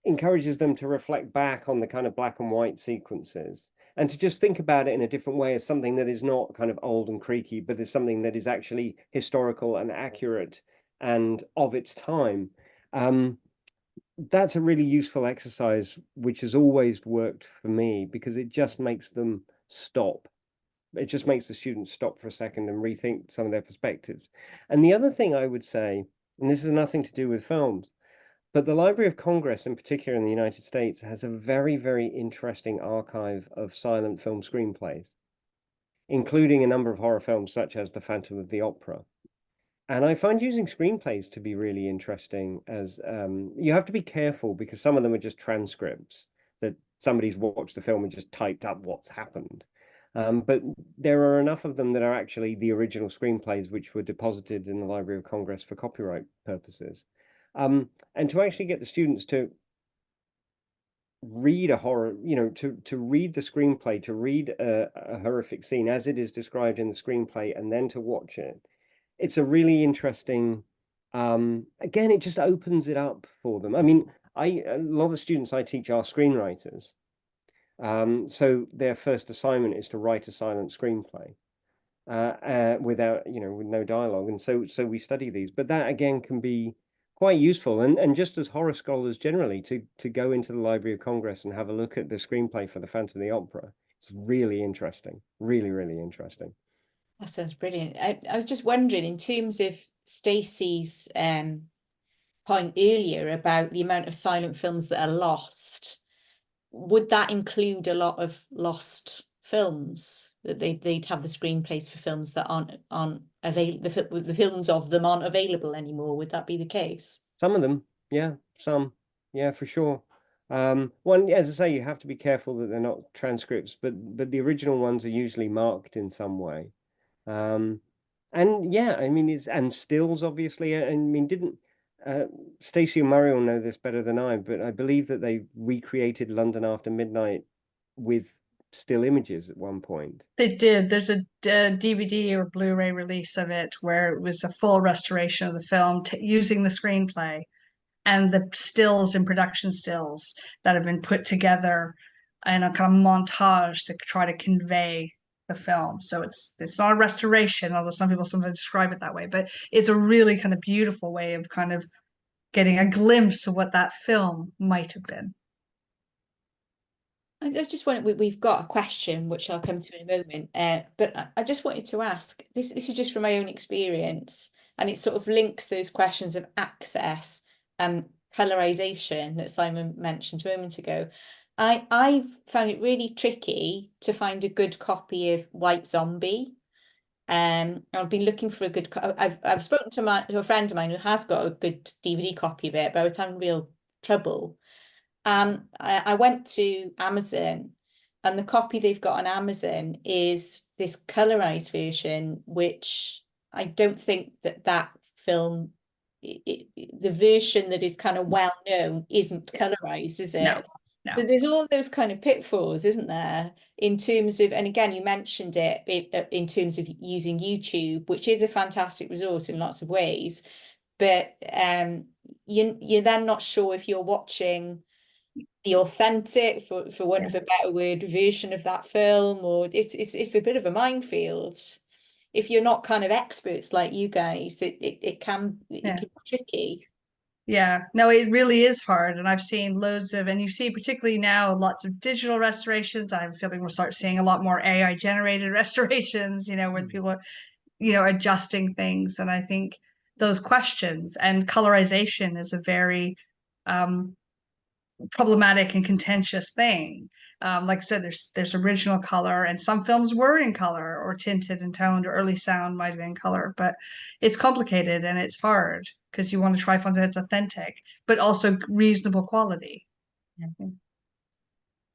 Speaker 4: encourages them to reflect back on the kind of black and white sequences and to just think about it in a different way as something that is not kind of old and creaky, but is something that is actually historical and accurate and of its time. That's a really useful exercise, which has always worked for me because it just makes them stop. It just makes the students stop for a second and rethink some of their perspectives. And the other thing I would say, and this has nothing to do with films, but the Library of Congress, in particular in the United States, has a very, very interesting archive of silent film screenplays, including a number of horror films such as The Phantom of the Opera. And I find using screenplays to be really interesting as you have to be careful because some of them are just transcripts that somebody's watched the film and just typed up what's happened. But there are enough of them that are actually the original screenplays which were deposited in the Library of Congress for copyright purposes. And to actually get the students to read a horror, to read the screenplay, to read a horrific scene as it is described in the screenplay and then to watch it, it's a really interesting, again, it just opens it up for them. I mean, a lot of the students I teach are screenwriters. So their first assignment is to write a silent screenplay without, with no dialogue. And so we study these, but that again can be quite useful. And just as horror scholars generally, to go into the Library of Congress and have a look at the screenplay for The Phantom of the Opera, it's really interesting, really, really interesting.
Speaker 3: That sounds brilliant. I was just wondering, in terms of Stacey's point earlier about the amount of silent films that are lost, would that include a lot of lost films that they'd have the screenplays for films that aren't available? The films of them aren't available anymore. Would that be the case?
Speaker 4: Some of them, yeah, for sure. One, as I say, you have to be careful that they're not transcripts, but the original ones are usually marked in some way. And yeah, I mean, and stills, obviously. I mean, didn't Stacey and Murray will know this better than I, but I believe that they recreated London After Midnight with still images at one point.
Speaker 2: They did. There's a DVD or Blu-ray release of it where it was a full restoration of the film using the screenplay and the stills and production stills that have been put together in a kind of montage to try to convey the film. So it's not a restoration, although some people sometimes describe it that way, but it's a really kind of beautiful way of kind of getting a glimpse of what that film might have been.
Speaker 3: I just wanted, we've got a question which I'll come to in a moment, but I just wanted to ask, this is just from my own experience, and it sort of links those questions of access and colorization that Simon mentioned a moment ago. I found it really tricky to find a good copy of White Zombie. I've been looking for a good. I've spoken to a friend of mine who has got a good DVD copy of it, but I was having real trouble. And I went to Amazon, and the copy they've got on Amazon is this colorized version, which I don't think that film, the version that is kind of well known, isn't colorized, is it?
Speaker 2: No.
Speaker 3: So there's all those kind of pitfalls, isn't there, in terms of, and again, you mentioned it in terms of using YouTube, which is a fantastic resource in lots of ways, but you're then not sure if you're watching the authentic, for want of a better word, version of that film, or it's a bit of a minefield. If you're not kind of experts like you guys, it can be tricky.
Speaker 2: Yeah, no, it really is hard. And I've seen loads of, and you see particularly now lots of digital restorations. I'm feeling we'll start seeing a lot more AI generated restorations, where people are, adjusting things. And I think those questions and colorization is a very problematic and contentious thing. Like I said, there's original color, and some films were in color or tinted and toned, or early sound might have been in color, but it's complicated and it's hard because you want to try something that's authentic, but also reasonable quality.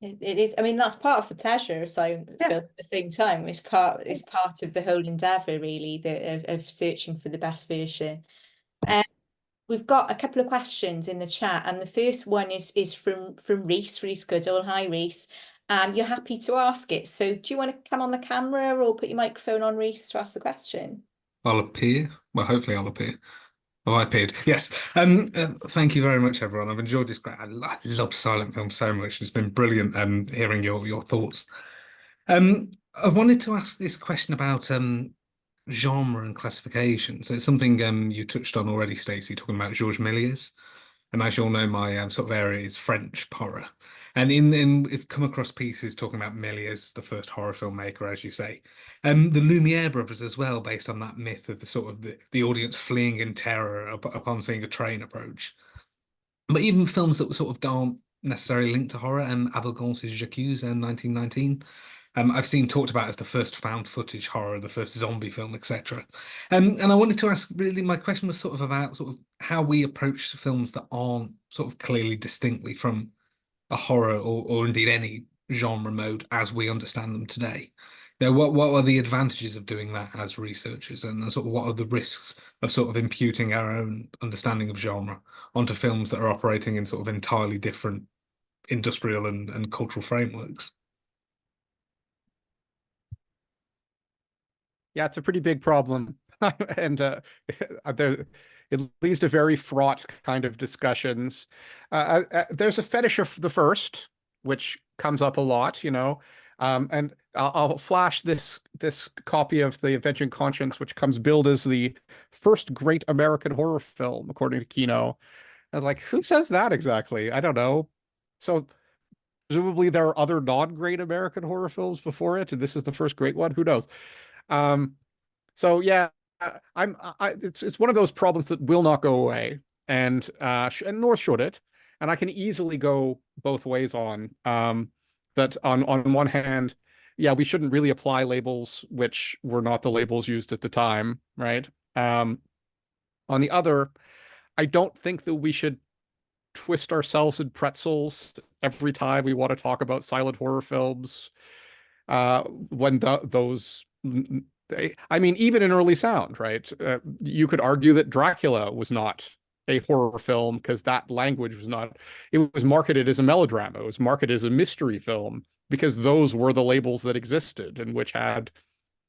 Speaker 3: It is. I mean, that's part of the pleasure. So at the same time, it's part of the whole endeavor, really, of searching for the best version. We've got a couple of questions in the chat, and the first one is from Reese Goodall. Hi, Reese. And you're happy to ask it. So do you want to come on the camera or put your microphone on, Reese, to ask the question?
Speaker 6: I'll appear. Well, hopefully I'll appear. Oh, I appeared. Yes. Thank you very much, everyone. I've enjoyed this. I love silent film so much. It's been brilliant hearing your thoughts. I wanted to ask this question about genre and classification. So it's something you touched on already, Stacey, talking about Georges Méliès. And as you all know, my sort of area is French horror. And I've come across pieces talking about Méliès, the first horror filmmaker, as you say. The Lumiere brothers as well, based on that myth of the sort of the audience fleeing in terror upon seeing a train approach. But even films that sort of aren't necessarily linked to horror, Abel Gance's J'accuse in 1919. I've seen talked about as the first found footage horror, the first zombie film, etc. And I wanted to ask, really, my question was sort of about sort of how we approach films that aren't sort of clearly distinctly from a horror or indeed any genre mode as we understand them today. You know, what are the advantages of doing that as researchers, and sort of what are the risks of sort of imputing our own understanding of genre onto films that are operating in sort of entirely different industrial and cultural frameworks?
Speaker 5: Yeah, it's a pretty big problem. And there, it leads to very fraught kind of discussions. There's a fetish of the first, which comes up a lot, you know. And I'll flash this copy of The Avenging Conscience, which comes billed as the first great American horror film, according to Kino. I was like, who says that exactly? I don't know. So presumably there are other non-great American horror films before it, and this is the first great one. Who knows? Um, so yeah, it's one of those problems that will not go away, and nor should it. And I can easily go both ways on that. On one hand, yeah, we shouldn't really apply labels which were not the labels used at the time, right? On the other, I don't think that we should twist ourselves in pretzels every time we want to talk about silent horror films. When those I mean, even in early sound, right? You could argue that Dracula was not a horror film because that language was not, it was marketed as a melodrama. It was marketed as a mystery film because those were the labels that existed and which had,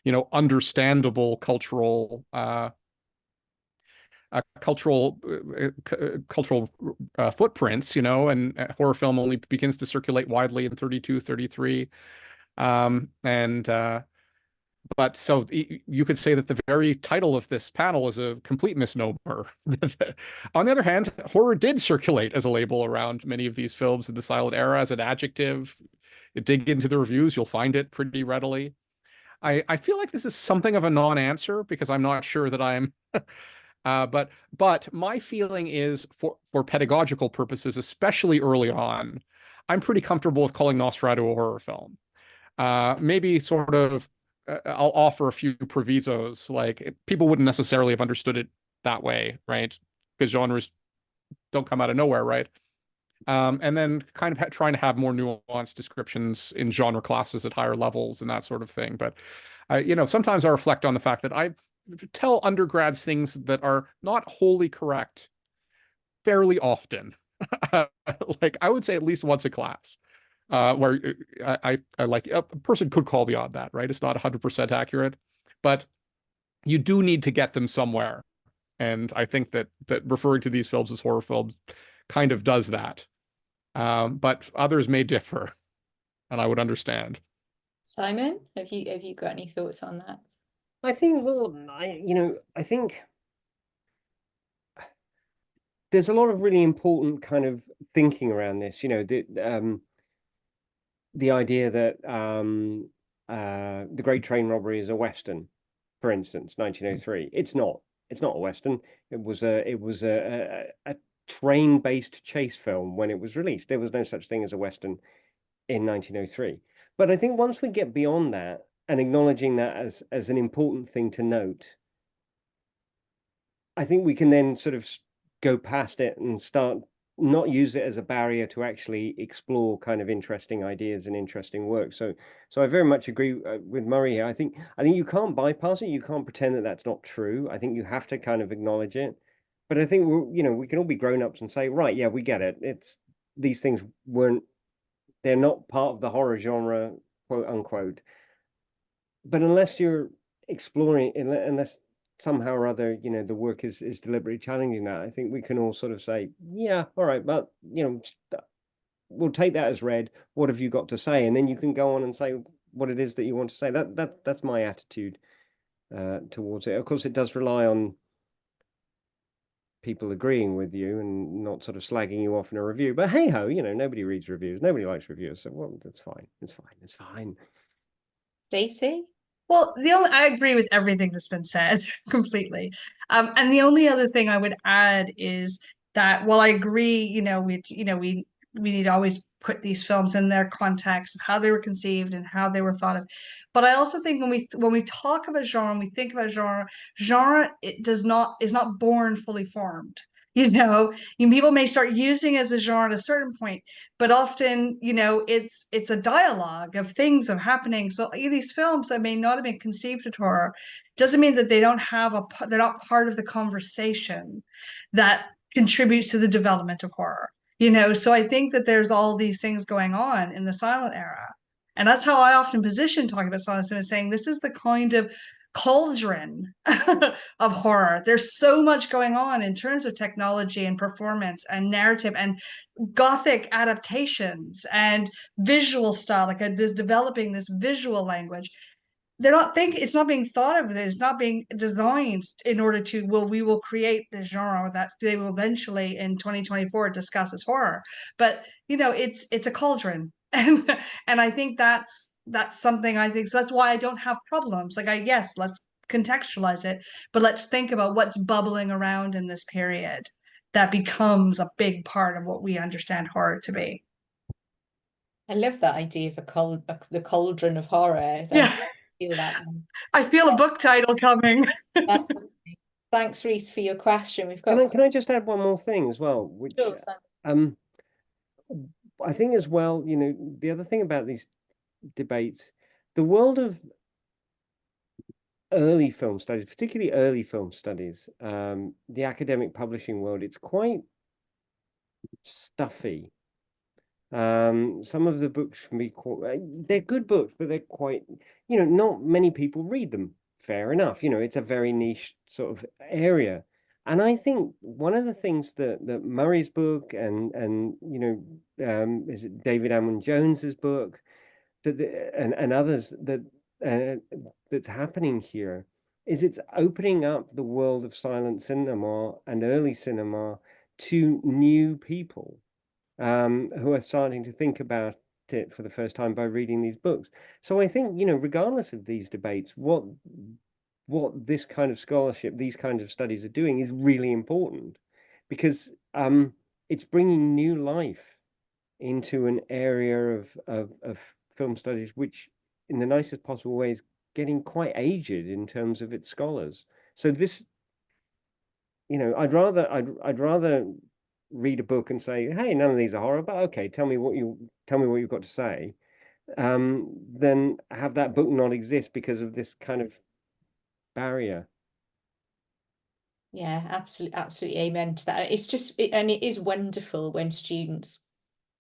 Speaker 5: you know, understandable cultural footprints, you know, and horror film only begins to circulate widely in 32, 33. But so you could say that the very title of this panel is a complete misnomer. On the other hand, horror did circulate as a label around many of these films in the silent era as an adjective. You dig into the reviews, you'll find it pretty readily. I feel like this is something of a non-answer because I'm not sure that I'm but my feeling is for pedagogical purposes, especially early on, I'm pretty comfortable with calling Nosferatu a horror film. Maybe sort of I'll offer a few provisos, like people wouldn't necessarily have understood it that way, right? Because genres don't come out of nowhere, right? And then kind of trying to have more nuanced descriptions in genre classes at higher levels and that sort of thing. But you know, sometimes I reflect on the fact that I tell undergrads things that are not wholly correct fairly often. Like I would say at least once a class. Where I like a person could call beyond that, right? It's not 100% accurate, but you do need to get them somewhere. And I think that referring to these films as horror films kind of does that. But others may differ, and I would understand.
Speaker 3: Simon, have you got any thoughts on that?
Speaker 4: I think, well, I think there's a lot of really important kind of thinking around this. You know, the idea that the Great Train Robbery is a Western, for instance, 1903. It's not. It's not a Western. It was a train-based chase film when it was released. There was no such thing as a Western in 1903. But I think once we get beyond that and acknowledging that as an important thing to note, I think we can then sort of go past it and start not use it as a barrier to actually explore kind of interesting ideas and interesting work. So I very much agree with Murray here. I think you can't bypass it. You can't pretend that that's not true. I think you have to kind of acknowledge it. But I think we can all be grown-ups and say, right, yeah, we get it. It's these things they're not part of the horror genre, quote unquote. But unless you're exploring, unless somehow or other, you know, the work is deliberately challenging that, I think we can all sort of say, yeah, all right, but, you know, we'll take that as read. What have you got to say? And then you can go on and say what it is that you want to say. That's my attitude towards it. Of course, it does rely on people agreeing with you and not sort of slagging you off in a review. But hey ho, you know, nobody reads reviews, nobody likes reviews, so well, that's fine. It's fine. It's fine.
Speaker 3: Stacey?
Speaker 2: Well, I agree with everything that's been said completely. And the only other thing I would add is that while I agree, we need to always put these films in their context of how they were conceived and how they were thought of. But I also think when we talk about genre, and we think about genre is not born fully formed. People may start using as a genre at a certain point, but often, it's a dialogue of things of happening. So these films that may not have been conceived as horror doesn't mean that they don't they're not part of the conversation that contributes to the development of horror. So I think that there's all these things going on in the silent era. And that's how I often position talking about silent cinema, saying this is the kind of cauldron of horror. There's so much going on in terms of technology and performance and narrative and Gothic adaptations and visual style, like this developing this visual language. It's not being thought of, it's not being designed in order to, we will create the genre that they will eventually in 2024 discuss as horror. But it's a cauldron. And I think that's something I think, so that's why I don't have problems. Like yes, let's contextualize it, but let's think about what's bubbling around in this period that becomes a big part of what we understand horror to be.
Speaker 3: I love that idea of the cauldron of horror.
Speaker 2: Yeah.
Speaker 3: Feel that one.
Speaker 2: I feel a book title coming.
Speaker 3: Definitely. Thanks, Reese, for your question. We've got.
Speaker 4: Can I just add one more thing as well, which
Speaker 3: Sure,
Speaker 4: I think as well, the other thing about these debates, the world of early film studies, particularly early film studies, the academic publishing world, it's quite stuffy. Some of the books can be quite, they're good books, but they're quite, not many people read them. Fair enough. It's a very niche sort of area. And I think one of the things that Murray's book and is it David Ammon Jones's book and others that's happening here is it's opening up the world of silent cinema and early cinema to new people who are starting to think about it for the first time by reading these books. So I think, regardless of these debates, what this kind of scholarship, these kinds of studies are doing is really important because it's bringing new life into an area of film studies, which in the nicest possible way is getting quite aged in terms of its scholars. So this, I'd rather read a book and say, hey, none of these are horror, but okay, tell me what you've got to say, then have that book not exist because of this kind of barrier.
Speaker 3: Yeah, absolutely amen to that. It's just and it is wonderful when students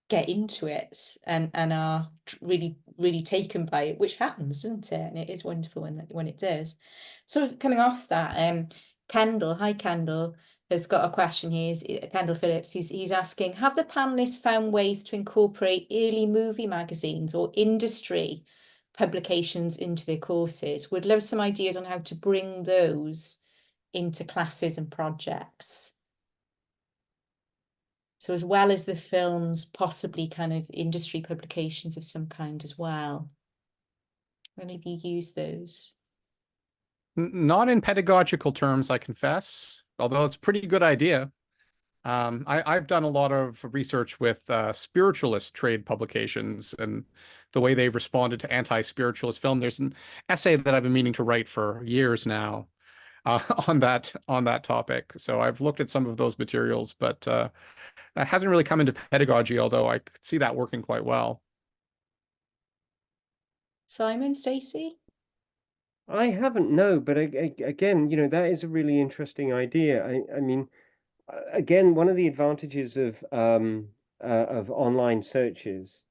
Speaker 3: get into it and are really, really taken by it, which happens, doesn't it? And it is wonderful when it does. Sort of coming off that, Kendall, hi Kendall, has got a question here. Kendall Phillips, he's asking, have the panelists found ways to incorporate early movie magazines or industry publications into their courses? Would love some ideas on how to bring those into classes and projects. So as well as the films, possibly kind of industry publications of some kind as well. Any of you use those?
Speaker 5: Not in pedagogical terms, I confess, although it's a pretty good idea. I've done a lot of research with spiritualist trade publications and the way they responded to anti-spiritualist film. There's an essay that I've been meaning to write for years now on that topic. So I've looked at some of those materials, but that hasn't really come into pedagogy, although I could see that working quite well.
Speaker 3: Simon, Stacey?
Speaker 4: I haven't, no, but again, that is a really interesting idea. I mean, again, one of the advantages of online searches,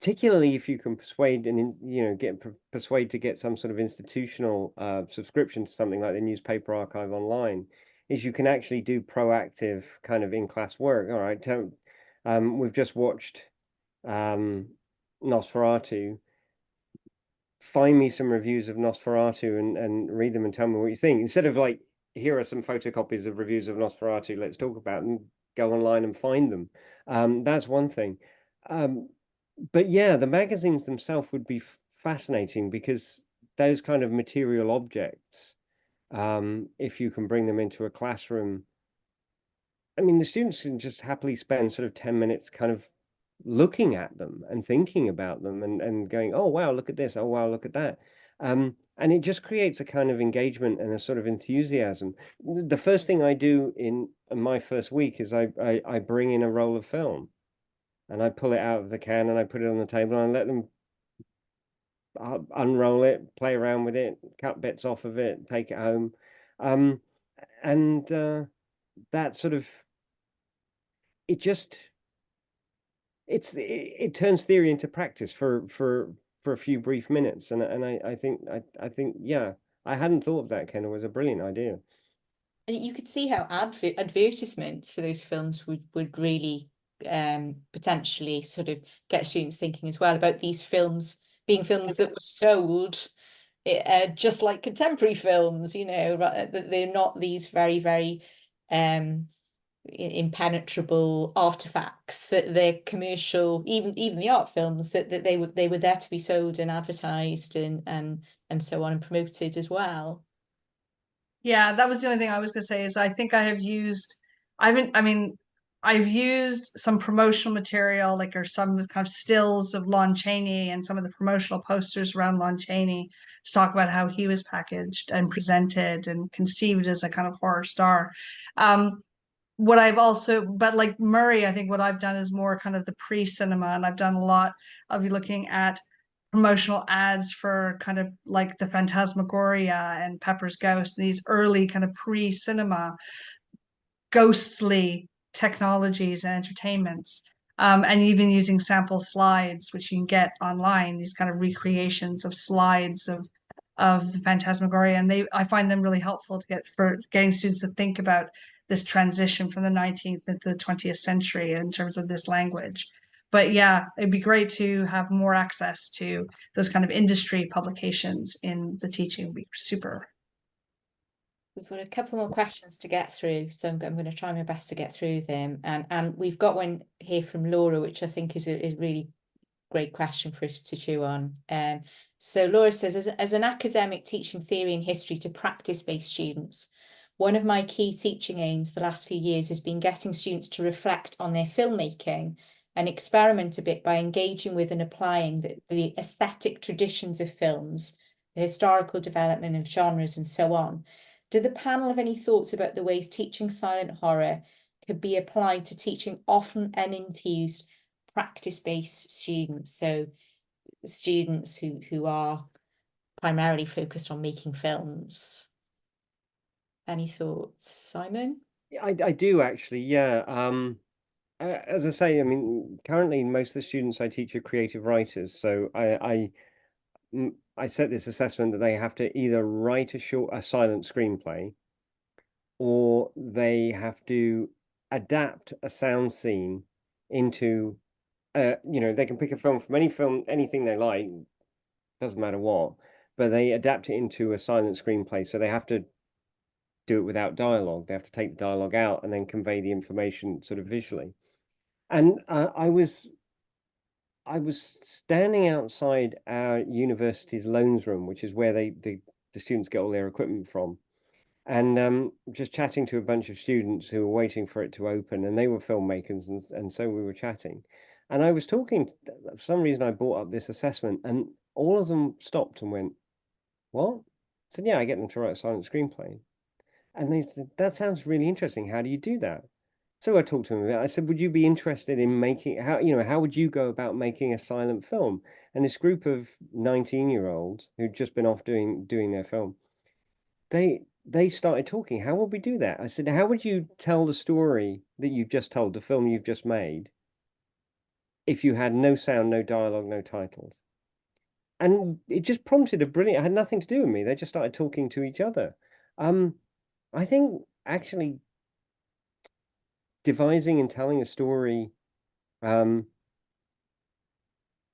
Speaker 4: particularly if you can persuade and persuade to get some sort of institutional subscription to something like the newspaper archive online, is you can actually do proactive kind of in-class work. All right, we've just watched Nosferatu. Find me some reviews of Nosferatu and read them and tell me what you think. Instead of like, here are some photocopies of reviews of Nosferatu, let's talk about them, go online and find them. That's one thing. But yeah, the magazines themselves would be fascinating, because those kind of material objects, if you can bring them into a classroom, I mean, the students can just happily spend sort of 10 minutes kind of looking at them and thinking about them and going, oh, wow, look at this. Oh, wow, look at that. And it just creates a kind of engagement and a sort of enthusiasm. The first thing I do in my first week is I bring in a roll of film, and I pull it out of the can and I put it on the table and I let them unroll it, play around with it, cut bits off of it, take it home. And that sort of, it turns theory into practice for a few brief minutes. And I think, yeah, I hadn't thought of that, Ken. It was a brilliant idea.
Speaker 3: And you could see how advertisements for those films would really potentially sort of get students thinking as well about these films being films that were sold just like contemporary films, you know, that they're not these very, very impenetrable artifacts, that they're commercial, even the art films, that they were there to be sold and advertised and so on and promoted as well.
Speaker 2: Yeah, that was the only thing I was going to say, is I think I've used some promotional material, like, or some kind of stills of Lon Chaney and some of the promotional posters around Lon Chaney to talk about how he was packaged and presented and conceived as a kind of horror star. What I've also, but like Murray, I think what I've done is more kind of the pre-cinema, and I've done a lot of looking at promotional ads for kind of like the Phantasmagoria and Pepper's Ghost, these early kind of pre-cinema ghostly technologies and entertainments, and even using sample slides, which you can get online, these kind of recreations of slides of the Phantasmagoria, and I find them really helpful for getting students to think about this transition from the 19th into the 20th century in terms of this language. But yeah, it'd be great to have more access to those kind of industry publications in the teaching. Would be super.
Speaker 3: We've got a couple more questions to get through, so I'm going to try my best to get through them. And we've got one here from Laura, which I think is a really great question for us to chew on. So Laura says, as an academic teaching theory and history to practice-based students, one of my key teaching aims the last few years has been getting students to reflect on their filmmaking and experiment a bit by engaging with and applying the aesthetic traditions of films, the historical development of genres and so on. Do the panel have any thoughts about the ways teaching silent horror could be applied to teaching often unenthused practice-based students, so students who are primarily focused on making films? Any thoughts, Simon?
Speaker 4: I do actually, yeah. As I say, I mean, currently most of the students I teach are creative writers, so I set this assessment that they have to either write a silent screenplay, or they have to adapt a sound scene into, they can pick a film from anything they like, doesn't matter what, but they adapt it into a silent screenplay. So they have to do it without dialogue. They have to take the dialogue out and then convey the information sort of visually. And I was standing outside our university's loans room, which is where the students get all their equipment from, and just chatting to a bunch of students who were waiting for it to open, and they were filmmakers, and so we were chatting. And I was talking, for some reason I brought up this assessment, and all of them stopped and went, "What?" I said, "Yeah, I get them to write a silent screenplay." And they said, "That sounds really interesting. How do you do that?" So I talked to him about it. I said, "Would you be interested in making, how would you go about making a silent film?" And this group of 19-year-olds who'd just been off doing their film, they started talking. "How would we do that?" I said, "How would you tell the story that you've just told, the film you've just made, if you had no sound, no dialogue, no titles. And it just prompted a brilliant, it had nothing to do with me. They just started talking to each other. I think actually devising and telling a story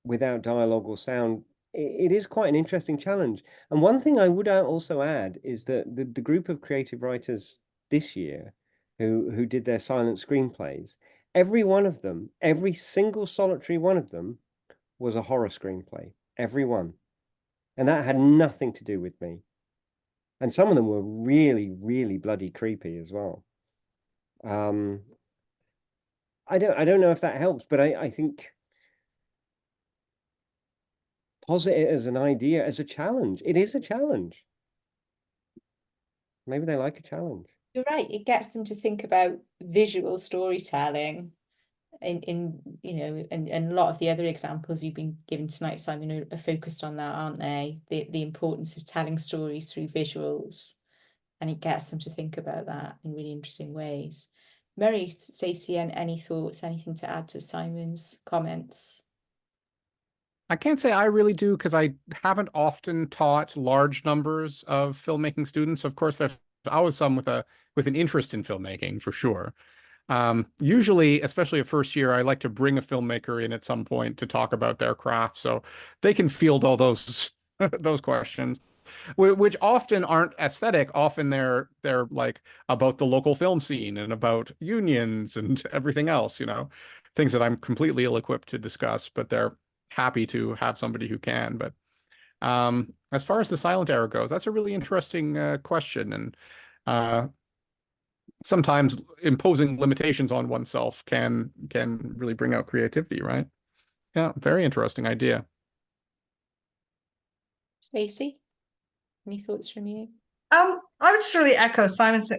Speaker 4: without dialogue or sound, it is quite an interesting challenge. And one thing I would also add is that the group of creative writers this year who did their silent screenplays, every one of them, every single solitary one of them was a horror screenplay, every one. And that had nothing to do with me. And some of them were really, really bloody creepy as well. I don't know if that helps, but I think posit it as an idea, as a challenge. It is a challenge. Maybe they like a challenge.
Speaker 3: You're right. It gets them to think about visual storytelling in you know, and a lot of the other examples you've been given tonight, Simon, are focused on that, aren't they? The importance of telling stories through visuals, and it gets them to think about that in really interesting ways. Mary, Stacey, any thoughts, anything to add to Simon's comments?
Speaker 5: I can't say I really do, because I haven't often taught large numbers of filmmaking students. Of course, there's always some with an interest in filmmaking, for sure. Usually, especially a first year, I like to bring a filmmaker in at some point to talk about their craft, so they can field all those those questions, which often aren't aesthetic. Often they're like about the local film scene and about unions and everything else, you know, things that I'm completely ill-equipped to discuss, but they're happy to have somebody who can. But as far as the silent era goes, that's a really interesting question, and sometimes imposing limitations on oneself can really bring out creativity, right? Yeah, very interesting idea.
Speaker 3: Stacey, any thoughts from you?
Speaker 2: I would just really echo Simon's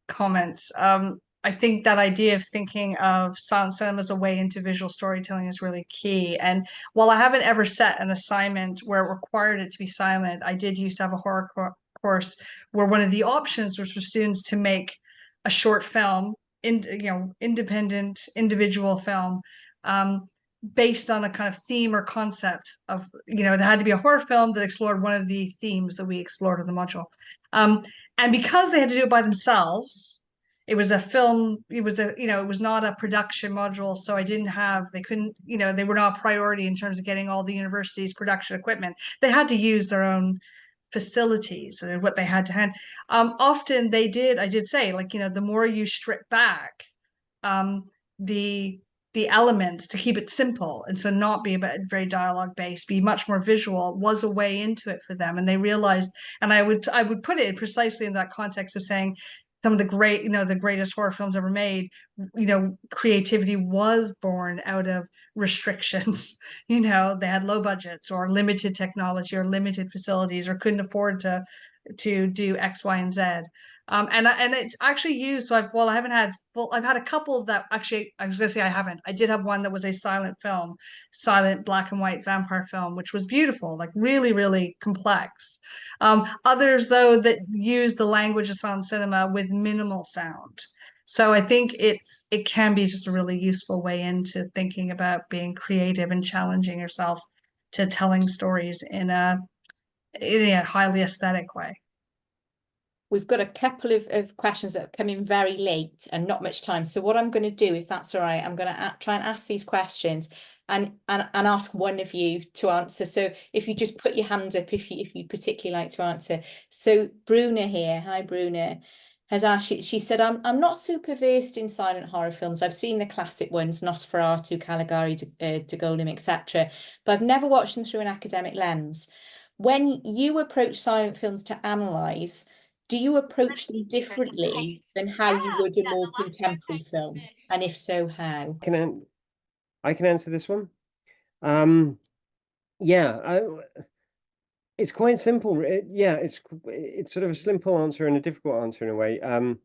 Speaker 2: comments. I think that idea of thinking of silent cinema as a way into visual storytelling is really key. And while I haven't ever set an assignment where it required it to be silent, I did used to have a horror course where one of the options was for students to make a short film, independent individual film, based on a kind of theme or concept of, it had to be a horror film that explored one of the themes that we explored in the module. And because they had to do it by themselves, it was a film, it was not a production module. So they couldn't, they were not a priority in terms of getting all the university's production equipment. They had to use their own facilities and what they had to hand. Often I did say, like, the more you strip back, the elements to keep it simple, and so not be very dialogue based, be much more visual, was a way into it for them. And they realized, and I would put it precisely in that context of saying some of the the greatest horror films ever made, creativity was born out of restrictions. They had low budgets or limited technology or limited facilities or couldn't afford to do X, Y, and Z. And it's actually used. So I've had a couple that actually, I was gonna say I did have one that was a silent black and white vampire film, which was beautiful, like really, really complex. Others though that use the language of silent cinema with minimal sound. So I think it can be just a really useful way into thinking about being creative and challenging yourself to telling stories in a highly aesthetic way.
Speaker 3: We've got a couple of questions that have come in very late and not much time. So what I'm going to do, if that's all right, I'm going to try and ask these questions and ask one of you to answer. So if you just put your hand up if you particularly like to answer. So Bruna here, hi Bruna, has asked, she said, I'm not super versed in silent horror films. I've seen the classic ones, Nosferatu, Caligari, De Golem, etc., but I've never watched them through an academic lens. When you approach silent films to analyse, do you approach them differently than how you would a more contemporary film? And if so, how?
Speaker 4: I can answer this one. It's quite simple. It's sort of a simple answer and a difficult answer in a way. I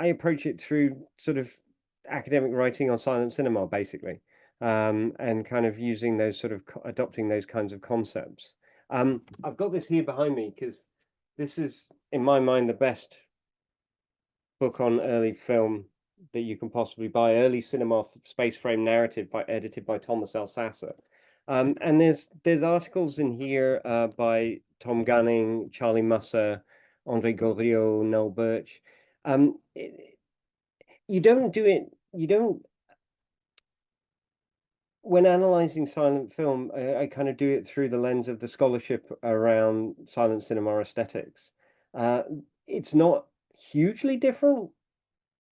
Speaker 4: approach it through sort of academic writing on silent cinema, basically, and kind of using those adopting those kinds of concepts. I've got this here behind me because this is, in my mind, the best book on early film that you can possibly buy, Early Cinema Space Frame Narrative edited by Thomas L. Sasser. And there's articles in here by Tom Gunning, Charlie Musser, Andre Goriot, Noel Birch. You don't, when analyzing silent film, I kind of do it through the lens of the scholarship around silent cinema aesthetics. It's not hugely different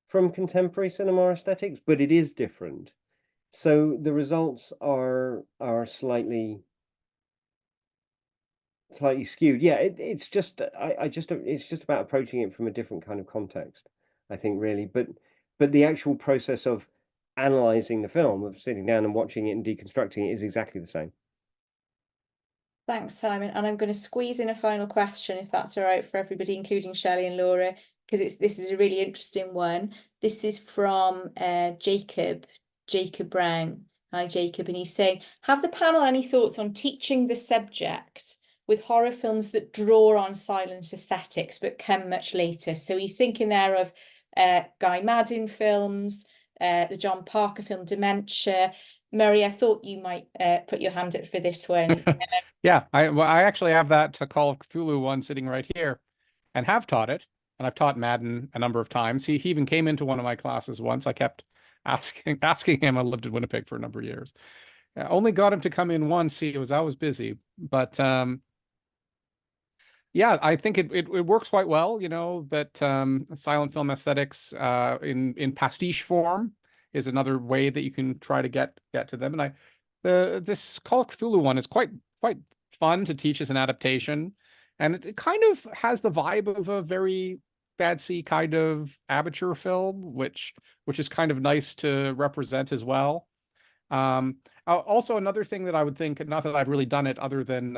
Speaker 4: from contemporary cinema aesthetics, but it is different. So the results are slightly skewed. Yeah, it's just it's just about approaching it from a different kind of context, I think, really. But the actual process of analyzing the film, of sitting down and watching it and deconstructing it, is exactly the same.
Speaker 3: Thanks, Simon. And I'm going to squeeze in a final question, if that's all right for everybody, including Shelley and Laura, because this is a really interesting one. This is from Jacob Brown. Hi, Jacob. And he's saying, have the panel any thoughts on teaching the subject with horror films that draw on silent aesthetics but come much later? So he's thinking there of Guy Maddin films, the John Parker film Dementia. Murray, I thought you might put your hand up for this one.
Speaker 5: Yeah, I actually have that Call of Cthulhu one sitting right here, and have taught it, and I've taught Madden a number of times. He even came into one of my classes once. I kept asking him. I lived in Winnipeg for a number of years. I only got him to come in once. He was always busy, but yeah, I think it works quite well. You know, that silent film aesthetics in pastiche form is another way that you can try to get to them. And this Call of Cthulhu one is quite fun to teach as an adaptation, and it kind of has the vibe of a very fancy kind of amateur film, which is kind of nice to represent as well. Also, another thing that I would think, not that I've really done it other than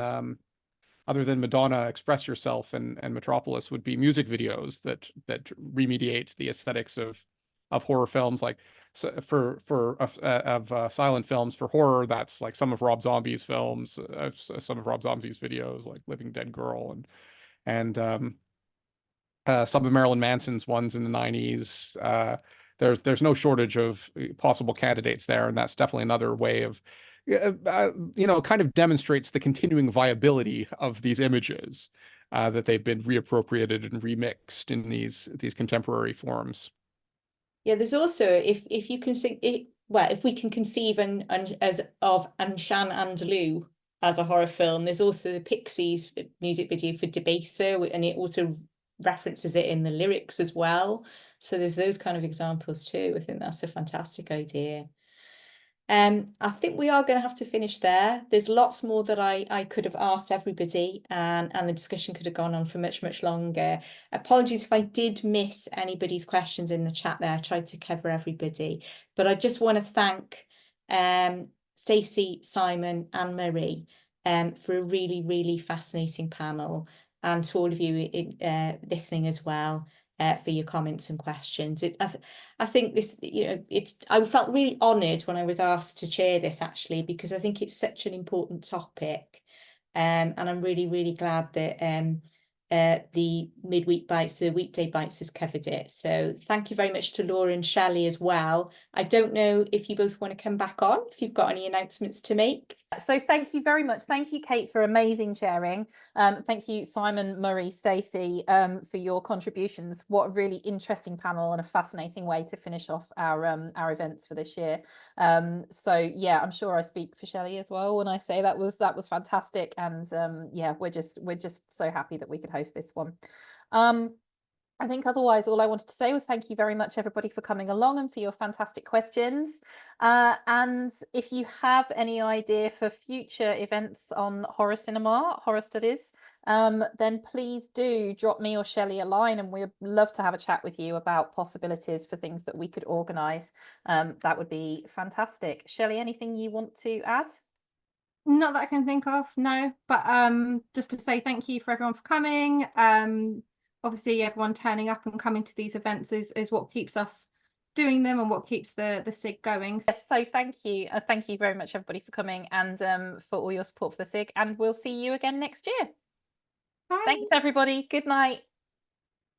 Speaker 5: Madonna, Express Yourself, and Metropolis, would be music videos that remediate the aesthetics of horror films. Like, so for silent films for horror, that's like some of Rob Zombie's films, some of Rob Zombie's videos, like Living Dead Girl, and some of Marilyn Manson's ones in the 90s. There's no shortage of possible candidates there, and that's definitely another way of kind of demonstrates the continuing viability of these images, that they've been reappropriated and remixed in these contemporary forms.
Speaker 3: Yeah, there's also, if you can think it, well, if we can conceive of Anshan and Lou as a horror film, there's also the Pixies music video for Debaser, and it also references it in the lyrics as well. So there's those kind of examples too. I think that's a fantastic idea. I think we are going to have to finish there. There's lots more that I could have asked everybody, and the discussion could have gone on for much longer. Apologies if I did miss anybody's questions in the chat there. I tried to cover everybody, but I just want to thank Stacey, Simon and Marie for a really fascinating panel, and to all of you listening as well. For your comments and questions. I think this, I felt really honoured when I was asked to chair this, actually, because I think it's such an important topic, and I'm really glad that the midweek bites, the weekday bites, has covered it. So thank you very much to Laura and Shelley as well. I don't know if you both want to come back on, if you've got any announcements to make.
Speaker 1: So thank you very much. Thank you, Kate, for amazing sharing. Thank you, Simon, Murray, Stacey, for your contributions. What a really interesting panel and a fascinating way to finish off our events for this year. So yeah, I'm sure I speak for Shelley as well when I say that was fantastic. And yeah, we're just so happy that we could host this one. I think otherwise all I wanted to say was thank you very much, everybody, for coming along and for your fantastic questions. And if you have any idea for future events on horror cinema, horror studies, then please do drop me or Shelley a line, and we'd love to have a chat with you about possibilities for things that we could organise. That would be fantastic. Shelley, anything you want to add?
Speaker 7: Not that I can think of, no, but just to say thank you for everyone for coming. Obviously everyone turning up and coming to these events is what keeps us doing them and what keeps the SIG going.
Speaker 1: Yes, so thank you very much, everybody, for coming, and for all your support for the SIG, and we'll see you again next year.
Speaker 7: Bye.
Speaker 1: Thanks, everybody. Good night.